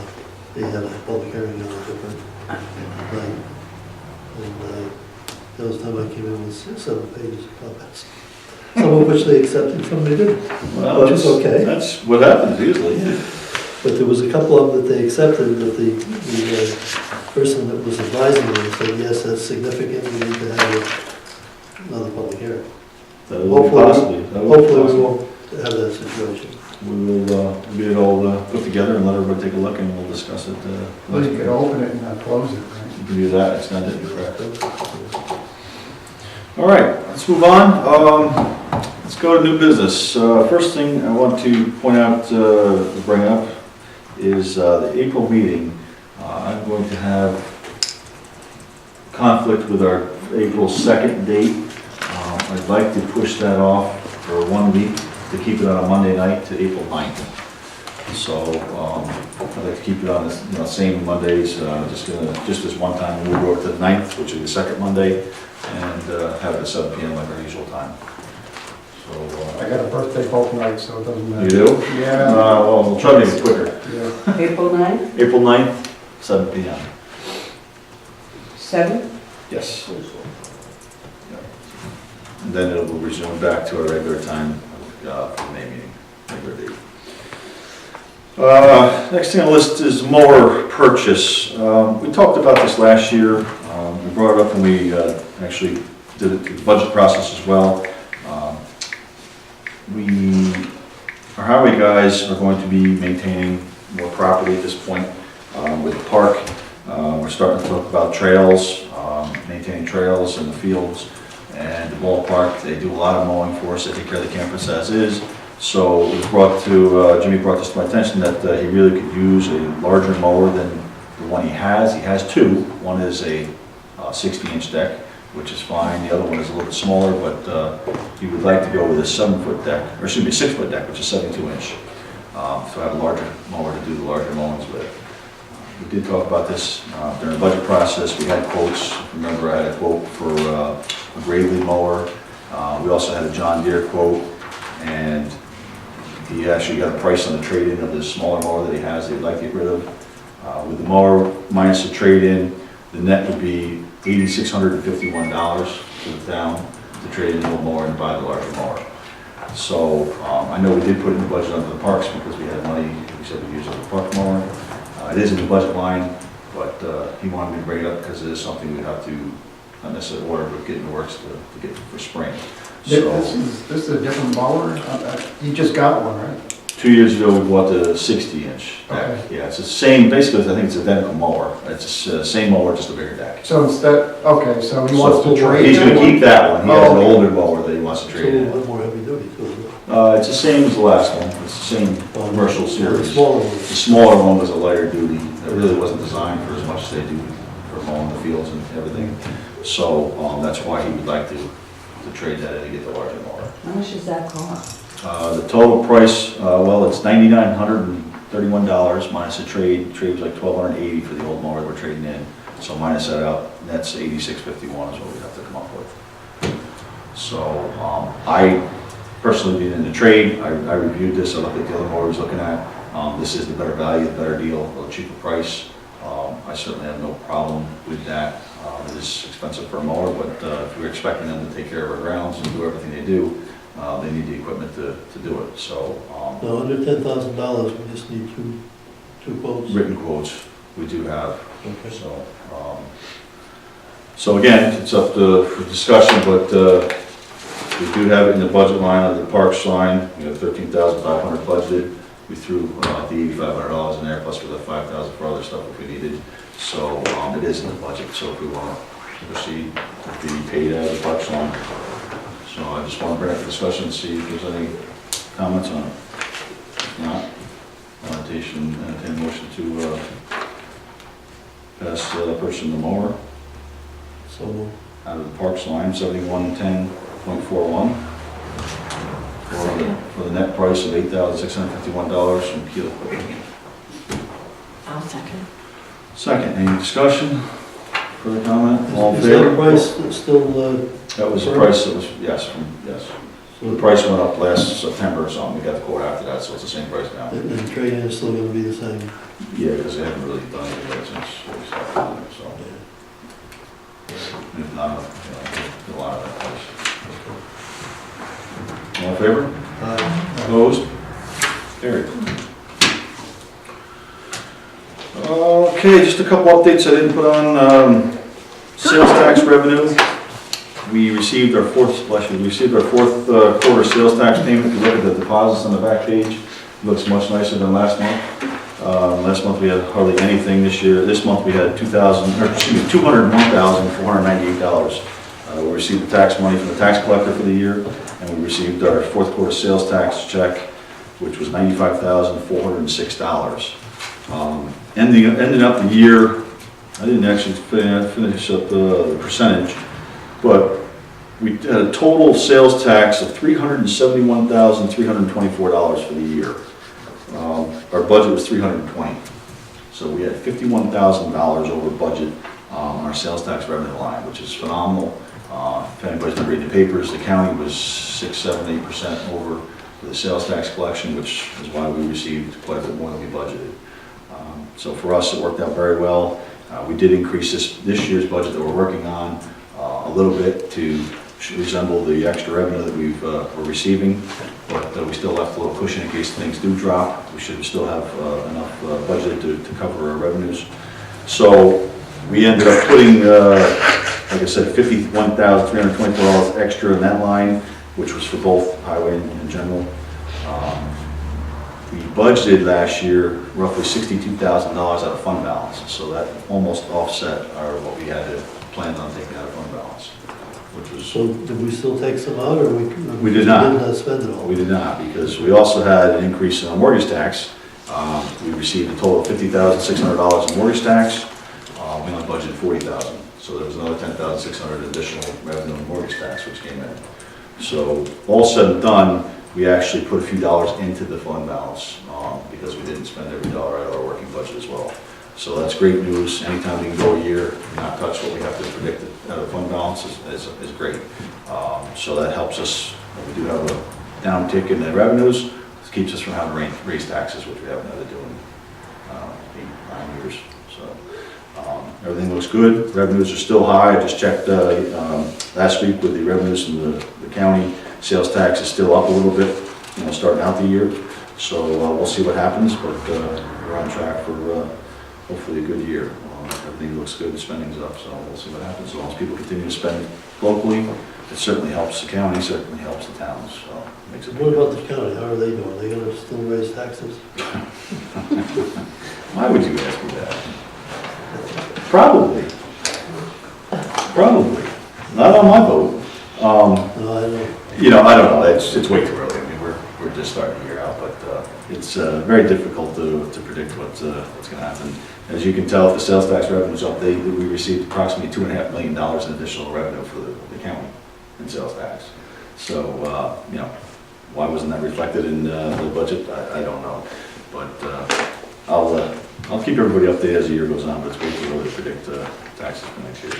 they had a public hearing on a different night. And that was the time I came in with 7 pages of comments. Some of which they accepted, some they didn't.
Well,
Which is okay.
That's what happens usually.
But there was a couple of them that they accepted, that the person that was advising them said, yes, that's significant, we need to have another public hearing.
That will possibly. That will
Hopefully we
possibly.
won't have that situation.
We will get it all put together and let everybody take a look, and we'll discuss it.
Well, you could open it and not close it, right?
You can do that, extend it, correct. All right, let's move on. Let's go to new business. First thing I want to point out, bring up, is the April meeting. I'm going to have conflict with our April 2nd date. I'd like to push that off for 1 week to keep it on a Monday night to April 9th. So I'd like to keep it on the same Mondays, just this one time. We'll go to the 9th, which is the second Monday, and have it at 7 p.m. like our usual time. So
I got a birthday both nights, so it doesn't matter.
you do?
Yeah.
Well, we'll try to make it quicker.
Yeah.
April 9th,
April 9th, 7 p.m.
7th?
Yes. And then it will resume back to our regular time for the May meeting, regular date. Next thing on the list is mower purchase. We talked about this last year. We brought it up when we actually did it through the budget process as well. Our highway guys are going to be maintaining more property at this point with the park. We're starting to talk about trails, maintaining trails in the fields and the ballpark. They do a lot of mowing for us. They take care of the campus as is. So it was brought to, Jimmy brought this to my attention that he really could use a larger mower than the one he has. He has two. One is a 60-inch deck, which is fine. The other one is a little bit smaller, but he would like to go with a 7-foot deck, or excuse me, 6-foot deck, which is 72-inch. So I have a larger mower to do the larger mowings with. We did talk about this during the budget process. We had quotes. Remember, I had a quote for a Gravely mower. We also had a John Deere quote, and he actually got a price on the trade-in of this smaller mower that he has that he'd like to get rid of. With the mower minus the trade-in, the net would be $8,651 for the town to trade in the little mower and buy the larger mower. So I know we did put in the budget under the parks because we had money, we said we'd use it for the park mower. It is in the budget line, but he wanted me to bring it up because it is something we'd have to, not necessarily order, but get in the works to get for spring. So,
This is a different mower? You just got one, right?
2 years ago, we bought the 60-inch deck.
Okay.
Yeah, it's the same, basically, I think it's identical mower. It's the same mower, just a bigger deck.
So instead, okay, so he wants to trade
He's
that
gonna
one?
keep that one. He has an
Oh, okay.
older mower that he wants to
It's a
trade
little
in.
bit more heavy duty too, isn't it?
It's the same as the last one. It's the same commercial
The
series.
smaller
The
one.
smaller one was a lighter duty. It really wasn't designed for as much as they do for mowing the fields and everything. So that's why he would like to trade that in to get the larger mower.
How much does that cost?
The total price, well, it's $9,931 minus a trade. Trade was like $1,280 for the old mower that we're trading in. So minus that out, that's $86.51 is what we have to come up with. So I personally being in the trade, I reviewed this, I looked at the other mower I was looking at. This is the better value, the better deal, a cheaper price. I certainly have no problem with that. It is expensive for a mower, but if we're expecting them to take care of our grounds and do everything they do, they need the equipment to do it. So
No, under $10,000, we just need two quotes.
written quotes we do have.
Okay.
So again, it's up for discussion, but we do have it in the budget line of the parks line. We have $13,500 budgeted. We threw the $8,500 in there, plus we left $5,000 for other stuff if we needed. So it is in the budget. So if we want to proceed, to be paid out of the parks line. So I just want to bring up the discussion and see if there's any comments on it. If not, entertain a motion to pass purchasing the mower
So
out of the parks line, 7110.41, for the net price of $8,651 from Keel Equipment.
I'll second.
Second, any discussion? Further comment? All in
is that
favor?
price still,
That was the price that was, yes. The price went up last September or something. We got the quote after that, so it's the same price now.
and the trade-in is still gonna be the same?
Yeah, because they haven't really done anything yet since we started doing it, so. If not, a lot of that price. All in favor? Opposed? Carried. Okay, just a couple updates I didn't put on. Sales tax revenue. We received our fourth quarter sales tax payment. If you look at the deposits on the back page, it looks much nicer than last month. Last month we had hardly anything. This month we had $201,498. We received the tax money from the tax collector for the year, and we received our fourth quarter sales tax check, which was $95,406. Ending up the year, I didn't actually finish up the percentage, but we had a total sales tax of $371,324 for the year. Our budget was $320,000, so we had $51,000 over budget on our sales tax revenue line, which is phenomenal. If anybody's been reading the papers, the county was 6, 7, 8% over the sales tax collection, which is why we received quite a bit more than we budgeted. So for us, it worked out very well. We did increase this year's budget that we're working on a little bit to resemble the extra revenue that we're receiving, but we still left a little cushion in case things do drop. We should still have enough budget to cover our revenues. So we ended up putting, like I said, $51,324 extra in that line, which was for both highway and general. We budgeted last year roughly $62,000 out of fund balance, so that almost offset what we had planned on taking out of fund balance, which was.
So did we still take some out, or
We did not.
Did not spend it all?
We did not, because we also had an increase in our mortgage tax. We received a total of $50,600 in mortgage tax. We only budgeted $40,000, so there was another $10,600 additional revenue in mortgage tax which came in. So all said and done, we actually put a few dollars into the fund balance because we didn't spend every dollar out of our working budget as well. So that's great news. Anytime we can go a year and not touch what we have to predict out of fund balance is great. So that helps us. We do have a downtick in the revenues. It keeps us from having to raise taxes, which we haven't had to do in 8, 9 years. So everything looks good. Revenues are still high. I just checked last week with the revenues from the county. Sales tax is still up a little bit, starting out the year. So we'll see what happens, but we're on track for hopefully a good year. Everything looks good, the spending's up, so we'll see what happens. As long as people continue to spend locally, it certainly helps the county, certainly helps the towns. So it makes it.
What about the county? How are they doing? Are they gonna still raise taxes?
Why would you ask me that? Probably. Not on my vote.
No, I don't know.
I don't know. It's way too early. I mean, we're we're just starting the year out, but it's very difficult to predict what's going to happen. As you can tell, if the sales tax revenue's up, we received approximately $2.5 million in additional revenue for the county in sales tax. So, why wasn't that reflected in the budget? I don't know. But I'll keep everybody updated as the year goes on, but it's way too early to predict taxes for next year.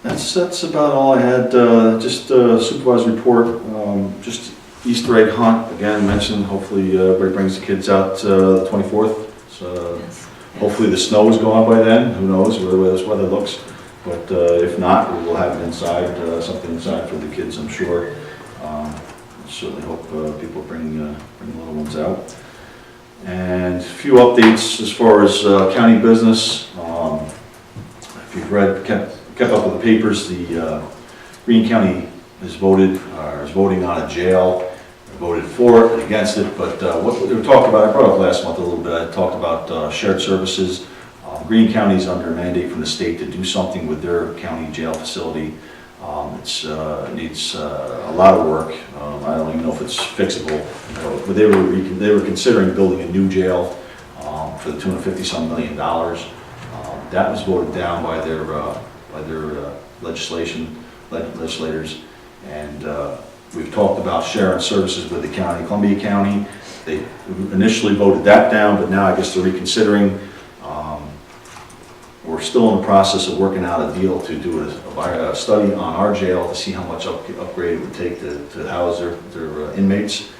That's about all I had. Just supervisor report, just Easter egg hunt, again, mentioned, hopefully everybody brings the kids out the 24th. So hopefully the snow is gone by then, who knows where this weather looks. But if not, we will have it inside, something inside for the kids, I'm sure. Certainly hope people bring the little ones out. And a few updates as far as county business. If you've read, kept up with the papers, the Greene County is voting on a jail. I voted for it and against it, but what we talked about, I brought up last month a little bit, I talked about shared services. Greene County is under a mandate from the state to do something with their county jail facility. It needs a lot of work. I don't even know if it's fixable, but they were considering building a new jail for the $250-some million. That was voted down by their legislators, and we've talked about sharing services with the county, Columbia County. They initially voted that down, but now I guess they're reconsidering. We're still in the process of working out a deal to do a study on our jail to see how much upgrade it would take to house their inmates.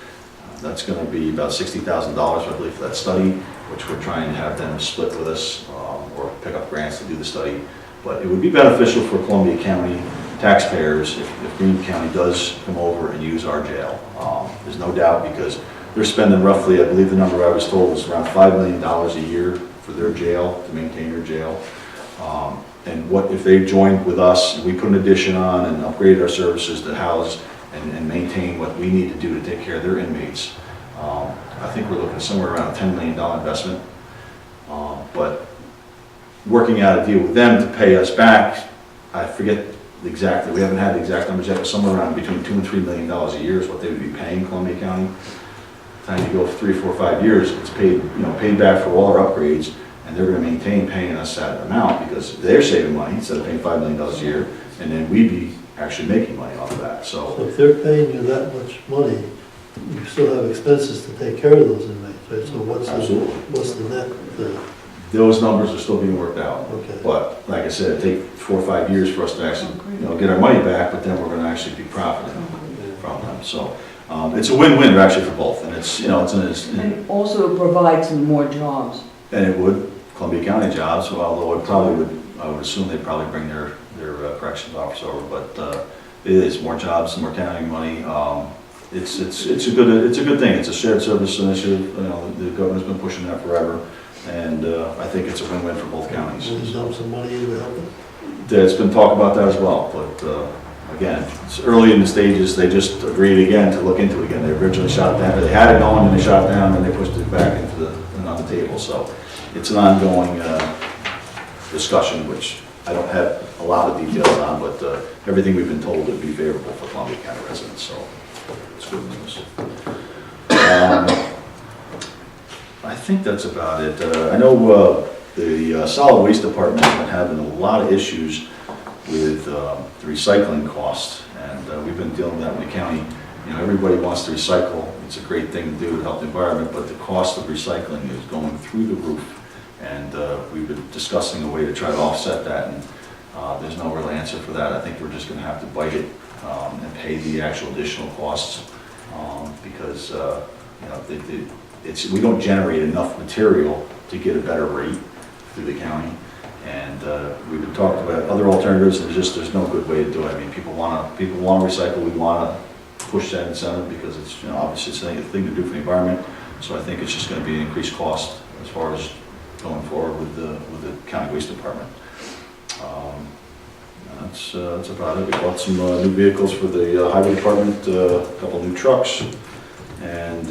That's going to be about $60,000, I believe, for that study, which we're trying to have them split with us or pick up grants to do the study. But it would be beneficial for Columbia County taxpayers if Greene County does come over and use our jail. There's no doubt, because they're spending roughly, I believe the number I was told was around $5 million a year for their jail, to maintain their jail. And what if they joined with us and we put an addition on and upgraded our services to house and maintain what we need to do to take care of their inmates? I think we're looking somewhere around a $10 million investment. But working out a deal with them to pay us back, I forget exactly, we haven't had the exact numbers yet, but somewhere around between $2 and $3 million a year is what they would be paying Columbia County. Time you go 3, 4, 5 years, it's paid back for all our upgrades, and they're going to maintain paying us that amount because they're saving money instead of paying $5 million a year, and then we'd be actually making money off of that. So
if they're paying you that much money, you still have expenses to take care of those inmates, right? So what's the net?
Those numbers are still being worked out.
Okay.
But like I said, it take 4 or 5 years for us to actually get our money back, but then we're going to actually be profiting from them. So it's a win-win actually for both, and
And also provide some more jobs.
And it would, Columbia County jobs, although I would assume they'd probably bring their corrections officer over, but it is more jobs, more county money. It's a good thing. It's a shared service initiative. The governor's been pushing that forever, and I think it's a win-win for both counties.
Will you dump some money into help them?
There's been talk about that as well, but again, it's early in the stages. They just agreed again to look into it again. They originally shot down, they had it going, and they shot it down, and they pushed it back on the table. So it's an ongoing discussion, which I don't have a lot of details on, but everything we've been told would be favorable for Columbia County residents, so it's good news. I think that's about it. I know the solid waste department has been having a lot of issues with the recycling costs, and we've been dealing with that in the county. Everybody wants to recycle. It's a great thing to do to help the environment, but the cost of recycling is going through the roof. And we've been discussing a way to try to offset that, and there's no real answer for that. I think we're just going to have to bite it and pay the actual additional costs because we don't generate enough material to get a better rate through the county. And we've been talking about other alternatives, and there's no good way to do it. I mean, people want to recycle. We want to push that incentive because it's obviously it's a thing to do for the environment. So I think it's just going to be an increased cost as far as going forward with the county waste department. That's about it. We bought some new vehicles for the highway department, a couple new trucks, and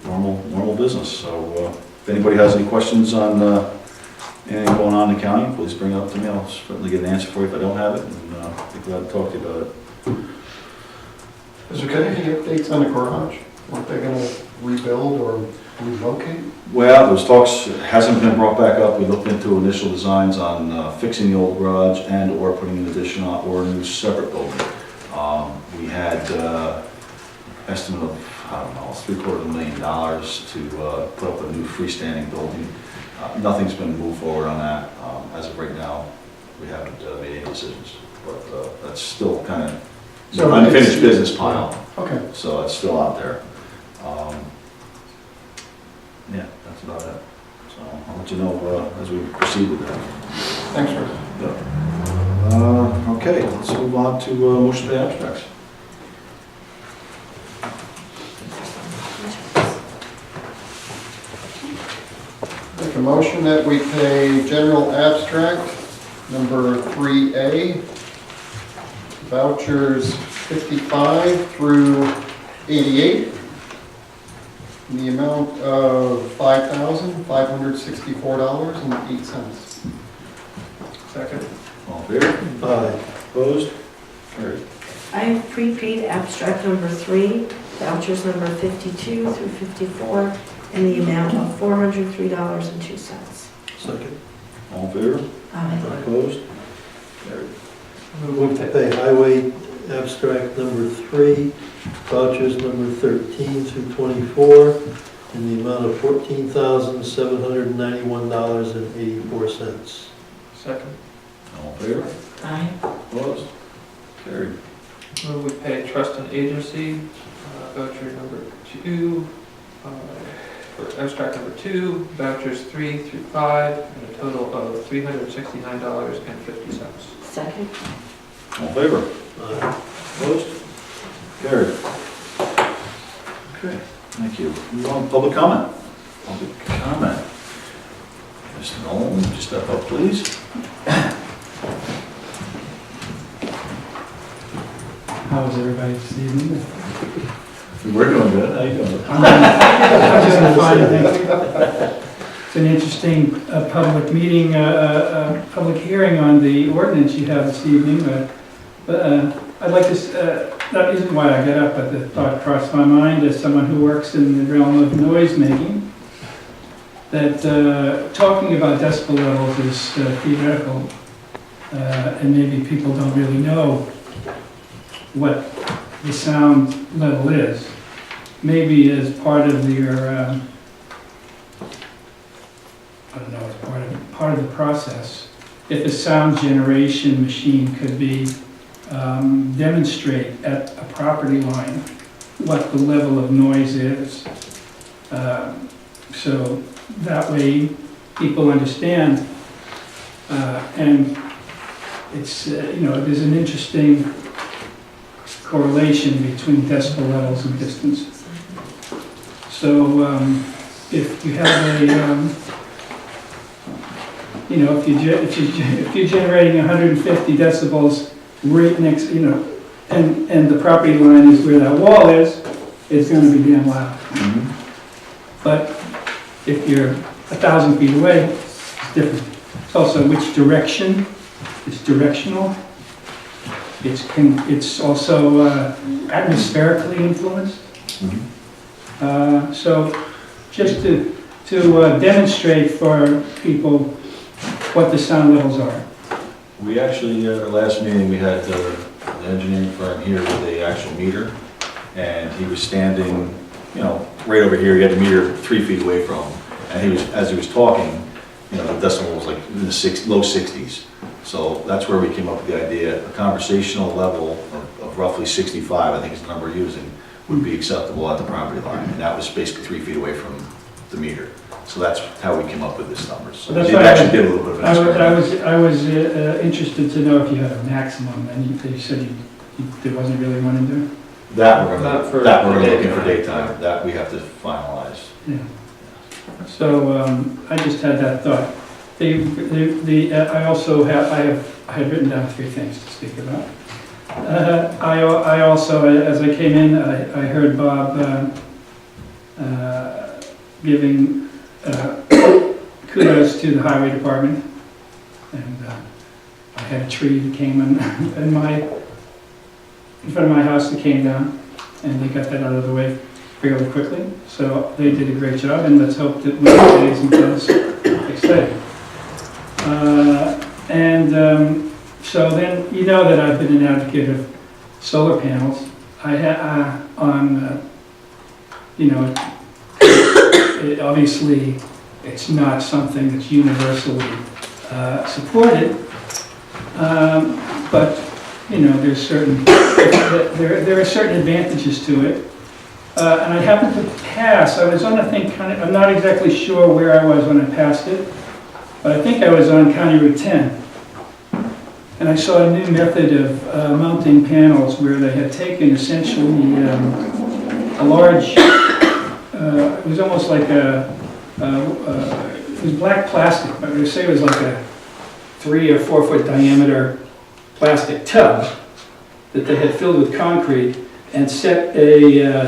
normal business. So if anybody has any questions on anything going on in the county, please bring it up to me. I'll certainly get an answer for you if I don't have it, and I'd be glad to talk to you about it.
Is there any updates on the garage? Weren't they gonna rebuild or relocate?
Well, those talks hasn't been brought back up. We looked into initial designs on fixing the old garage and or putting an addition on or a new separate building. We had estimate of, I don't know, $750,000 to put up a new freestanding building. Nothing's been moved forward on that. As of right now, we haven't made any decisions, but that's still kind of
So
unfinished
it's-
business pile,
Okay.
so it's still out there. Yeah, that's about it. So I'll let you know as we proceed with that.
Thanks, Rick.
Okay, let's move on to motion to pay abstracts.
Make a motion that we pay general abstract number 3A, vouchers 55 through 88, in the amount of $5,564.08.
Second.
All in favor?
Aye.
Opposed? Carried.
I have prepaid abstract number 3, vouchers number 52 through 54, in the amount of $403.02.
Second.
All in favor?
Aye.
Opposed? Carried.
Move to pay highway abstract number 3, vouchers number 13 through 24, in the amount of $14,791.84.
Second.
All in favor?
Aye.
Opposed? Carried.
Move we pay trust and agency, voucher number 2, for abstract number 2, vouchers 3 through 5, and a total of $369.50.
Second.
All in favor?
Aye.
Opposed? Carried. Okay, thank you. Move on to public comment. Public comment. Mr. Nolan, would you step up, please?
How's everybody this evening?
We're doing good. How you doing?
I'm doing fine, thank you. It's an interesting public meeting, public hearing on the ordinance you have this evening. But I'd like to, that isn't why I got up, but the thought crossed my mind as someone who works in the realm of noise making, that talking about decibel levels is theoretical, and maybe people don't really know what the sound level is. Maybe as part of your, I don't know, as part of the process, if a sound generation machine could be demonstrate at a property line what the level of noise is, so that way people understand, and it's there's an interesting correlation between decibel levels and distance. So if you have a, if you're generating 150 decibels right next, and the property line is where that wall is, it's going to be damn loud. But if you're 1,000 feet away, it's different. It's also which direction. It's directional. It's also atmospherically influenced. So just to demonstrate for people what the sound levels are.
We actually, at our last meeting, we had the engineering firm here with the actual meter, and he was standing, right over here. He had the meter 3 feet away from him, and as he was talking, the decimal was like in the low 60s. So that's where we came up with the idea. A conversational level of roughly 65, I think is the number we're using, would be acceptable at the property line, and that was basically 3 feet away from the meter. So that's how we came up with this number. So we actually did a little bit of an experiment.
I was interested to know if you had a maximum, and you said there wasn't really one in there?
That we're looking for
daytime.
daytime, that we have to finalize.
Yeah. So I just had that thought. I had written down 3 things to speak about. I also, as I came in, I heard Bob giving kudos to the highway department, and I had a tree that came in front of my house that came down. and they got that out of the way fairly quickly. So they did a great job, and let's hope that Wednesday isn't as exciting. So then, you know that I've been an advocate of solar panels. Obviously, it's not something that's universally supported, but there are certain advantages to it. And I happened to pass. I was on, I think, I'm not exactly sure where I was when I passed it, but I think I was on County Route 10. And I saw a new method of mounting panels where they had taken essentially a large, it was almost like it was black plastic, but I would say it was like a 3 or 4 foot diameter plastic tub that they had filled with concrete and set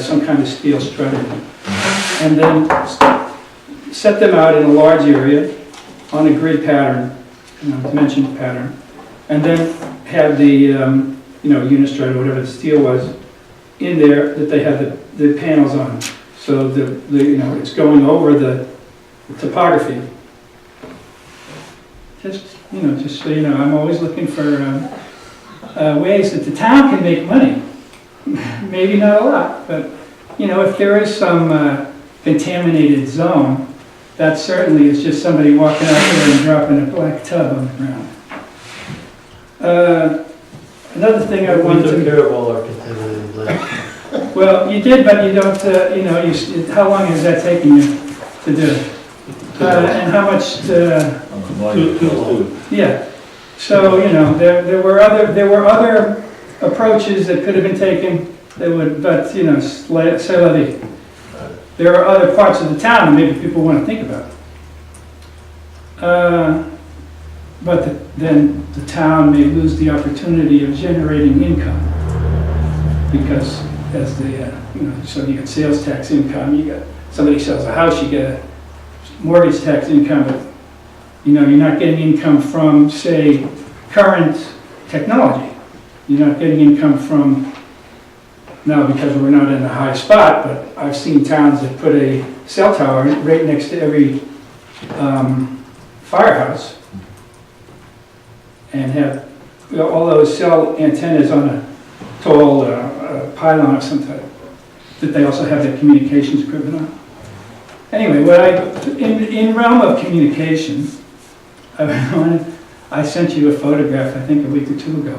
some kind of steel strut in it. And then set them out in a large area on a grid pattern, dimension pattern. And then had the, unistrut or whatever the steel was in there that they had the panels on. So it's going over the topography. Just so you know, I'm always looking for ways that the town can make money. Maybe not a lot, but if there is some contaminated zone, that certainly is just somebody walking out there and dropping a black tub on the ground. Another thing I wanted to...
We took care of all our contaminated land.
Well, you did, but you don't, how long is that taking you to do? And how much,
Too long.
yeah. So, there were other approaches that could have been taken that would, but, c'est la vie. There are other parts of the town that maybe people want to think about. Then the town may lose the opportunity of generating income because as so you get sales tax income, somebody sells a house, you get a mortgage tax income, but you're not getting income from, say, current technology. You're not getting income from, now because we're not in a high spot, but I've seen towns that put a cell tower right next to every firehouse and have all those cell antennas on a tall pylon of some type that they also have their communications equipment on. Anyway, in realm of communication, I sent you a photograph, I think a week or two ago,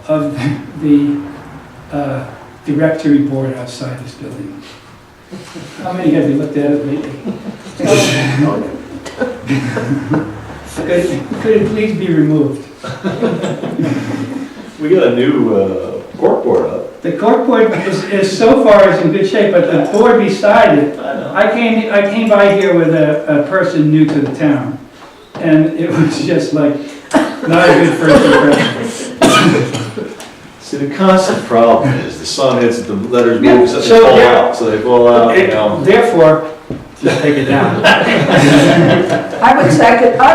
of the directory board outside this building. How many have you looked at it lately? Could it please be removed?
We got a new cork board up.
The cork board is so far is in good shape, but the board beside it, I came by here with a person new to the town, and it was just like not a good first impression.
See, the constant problem is the sun hits the letters move, so they
So,
fall
yeah.
out. So they fall out.
Therefore, just take it down.
I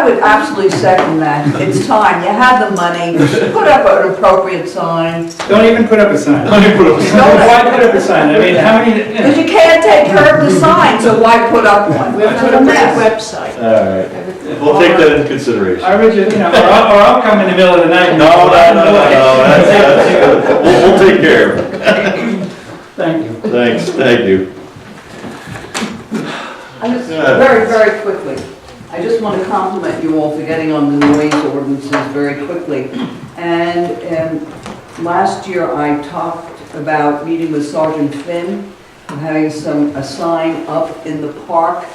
would absolutely second that. It's time, you have the money, put up an appropriate sign.
Don't even put up a sign.
Let me put up a sign.
Why put up a sign? I mean, how many?
Because you can't take care of the sign, so why put up one?
We've got a great website.
All right, we'll take that into consideration.
I would just, or I'll come in the middle of the night.
No, that's good. We'll take care of it.
Thank you.
Thanks, thank you.
Very, very quickly, I just want to compliment you all for getting on the noise ordinances very quickly. And last year I talked about meeting with Sergeant Finn and having a sign up in the park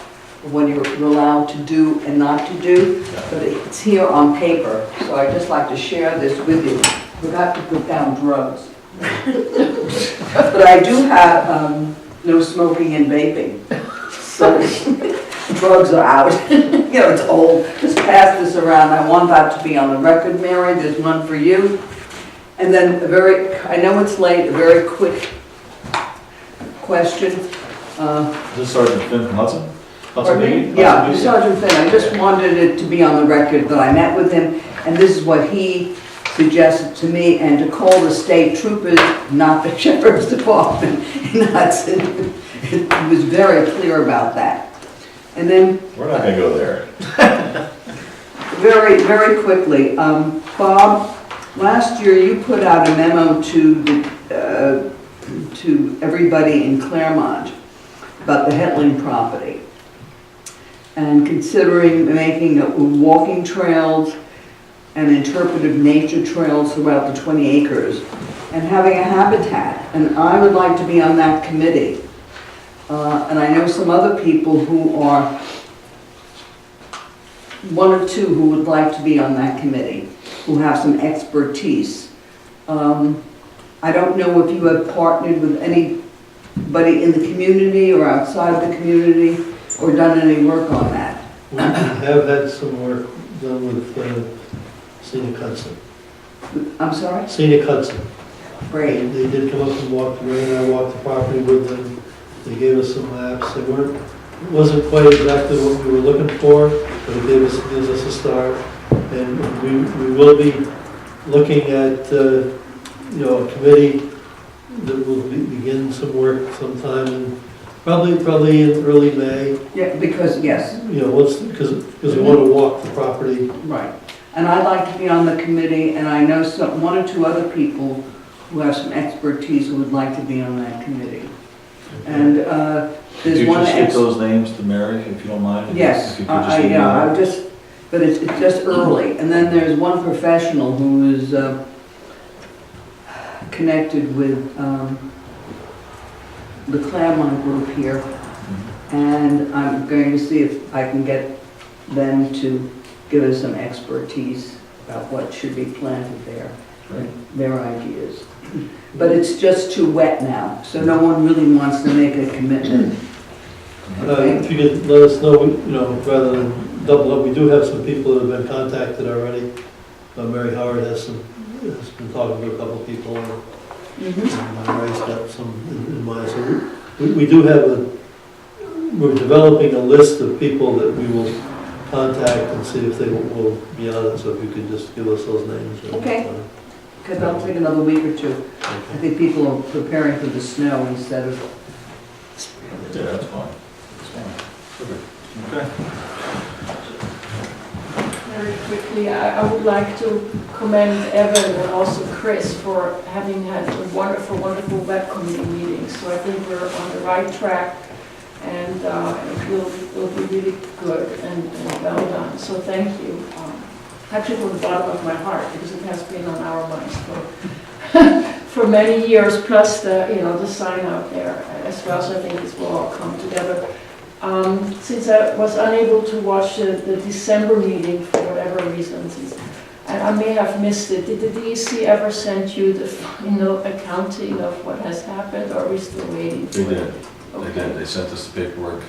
of what you're allowed to do and not to do, but it's here on paper. So I'd just like to share this with you. Forgot to put down drugs. But I do have no smoking and vaping. So drugs are out. It's old. Just pass this around. I want that to be on the record, Mary. There's one for you. And then I know it's late, a very quick question.
Is this Sergeant Finn from Hudson?
Pardon me?
Hudson
Yeah,
Media?
Sergeant Finn. I just wanted it to be on the record that I met with him, and this is what he suggested to me, and to call the state troopers, not the sheriff's department in Hudson. It was very clear about that. And then
We're not gonna go there.
very, very quickly, Bob, last year you put out a memo to everybody in Clermont about the Hetling property, and considering making walking trails and interpretive nature trails throughout the 20 acres, and having a habitat. And I would like to be on that committee. And I know some other people who are, one or two who would like to be on that committee, who have some expertise. I don't know if you have partnered with anybody in the community or outside of the community, or done any work on that.
We have had some work done with Scenic Hudson.
I'm sorry?
Scenic Hudson.
Great.
They did come up and walk, Ray and I walked the property with them. They gave us some maps. They weren't, it wasn't quite exactly what we were looking for, but it gives us a start. And we will be looking at, a committee that will begin some work sometime in, probably in early May.
Yeah, because, yes.
Because we want to walk the property.
Right. And I'd like to be on the committee, and I know one or two other people who have some expertise who would like to be on that committee. And
Could
there's
you
one.
just get those names to Mary, if you don't mind?
Yes,
If you could just email
yeah,
her.
I just, but it's just early. And then there's one professional who is connected with the Clermont group here. And I'm going to see if I can get them to give us some expertise about what should be planted there, and their ideas. But it's just too wet now, so no one really wants to make a commitment.
If you could let us know, rather than double up, we do have some people that have been contacted already. Mary Howard has been talking to a couple of people, and Ray's got some in mind. So we do have we're developing a list of people that we will contact and see if they will be on it. So if you could just give us those names.
Okay. Because that'll take another week or two. I think people are preparing for the snow instead of.
Yeah, that's fine. That's fine. Okay.
Very quickly, I would like to commend Evan and also Chris for having had a wonderful, wonderful web committee meeting. So I think we're on the right track, and it will be really good and well done. So thank you. Actually, from the bottom of my heart, because it has been on our minds for many years, plus the sign out there as well. So I think this will all come together. Since I was unable to watch the December meeting for whatever reasons, and I may have missed it, did the DEC ever send you the final accounting of what has happened, or are we still waiting for
They
it?
did. They did. They sent us the paperwork,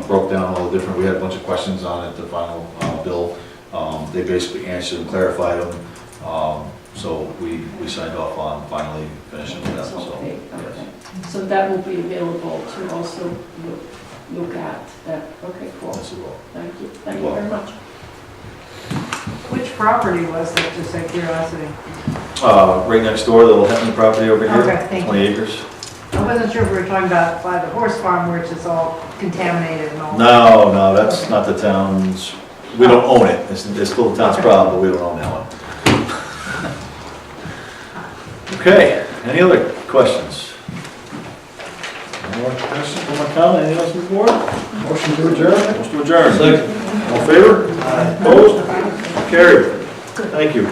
broke down all the different, we had a bunch of questions on it, the final bill. They basically answered and clarified them. So we signed off on finally finishing it up.
So,
So,
okay,
yes.
okay. So that will be available to also look at that. Okay, cool.
Yes, it will.
Thank you. Thank you very much.
Which property was it, just out of curiosity?
Right next door, the little Hetman property over here.
Okay, thank you.
20 acres.
I wasn't sure if we were talking about by the horse farm, where it's just all contaminated and all.
No, that's not the town's, we don't own it. It's still the town's problem, but we don't own that one. Okay, any other questions? Any more questions, one more comment, anything else from the board? Motion to adjourn? Motion to adjourn.
Second.
All in favor? Opposed? Carried. Thank you.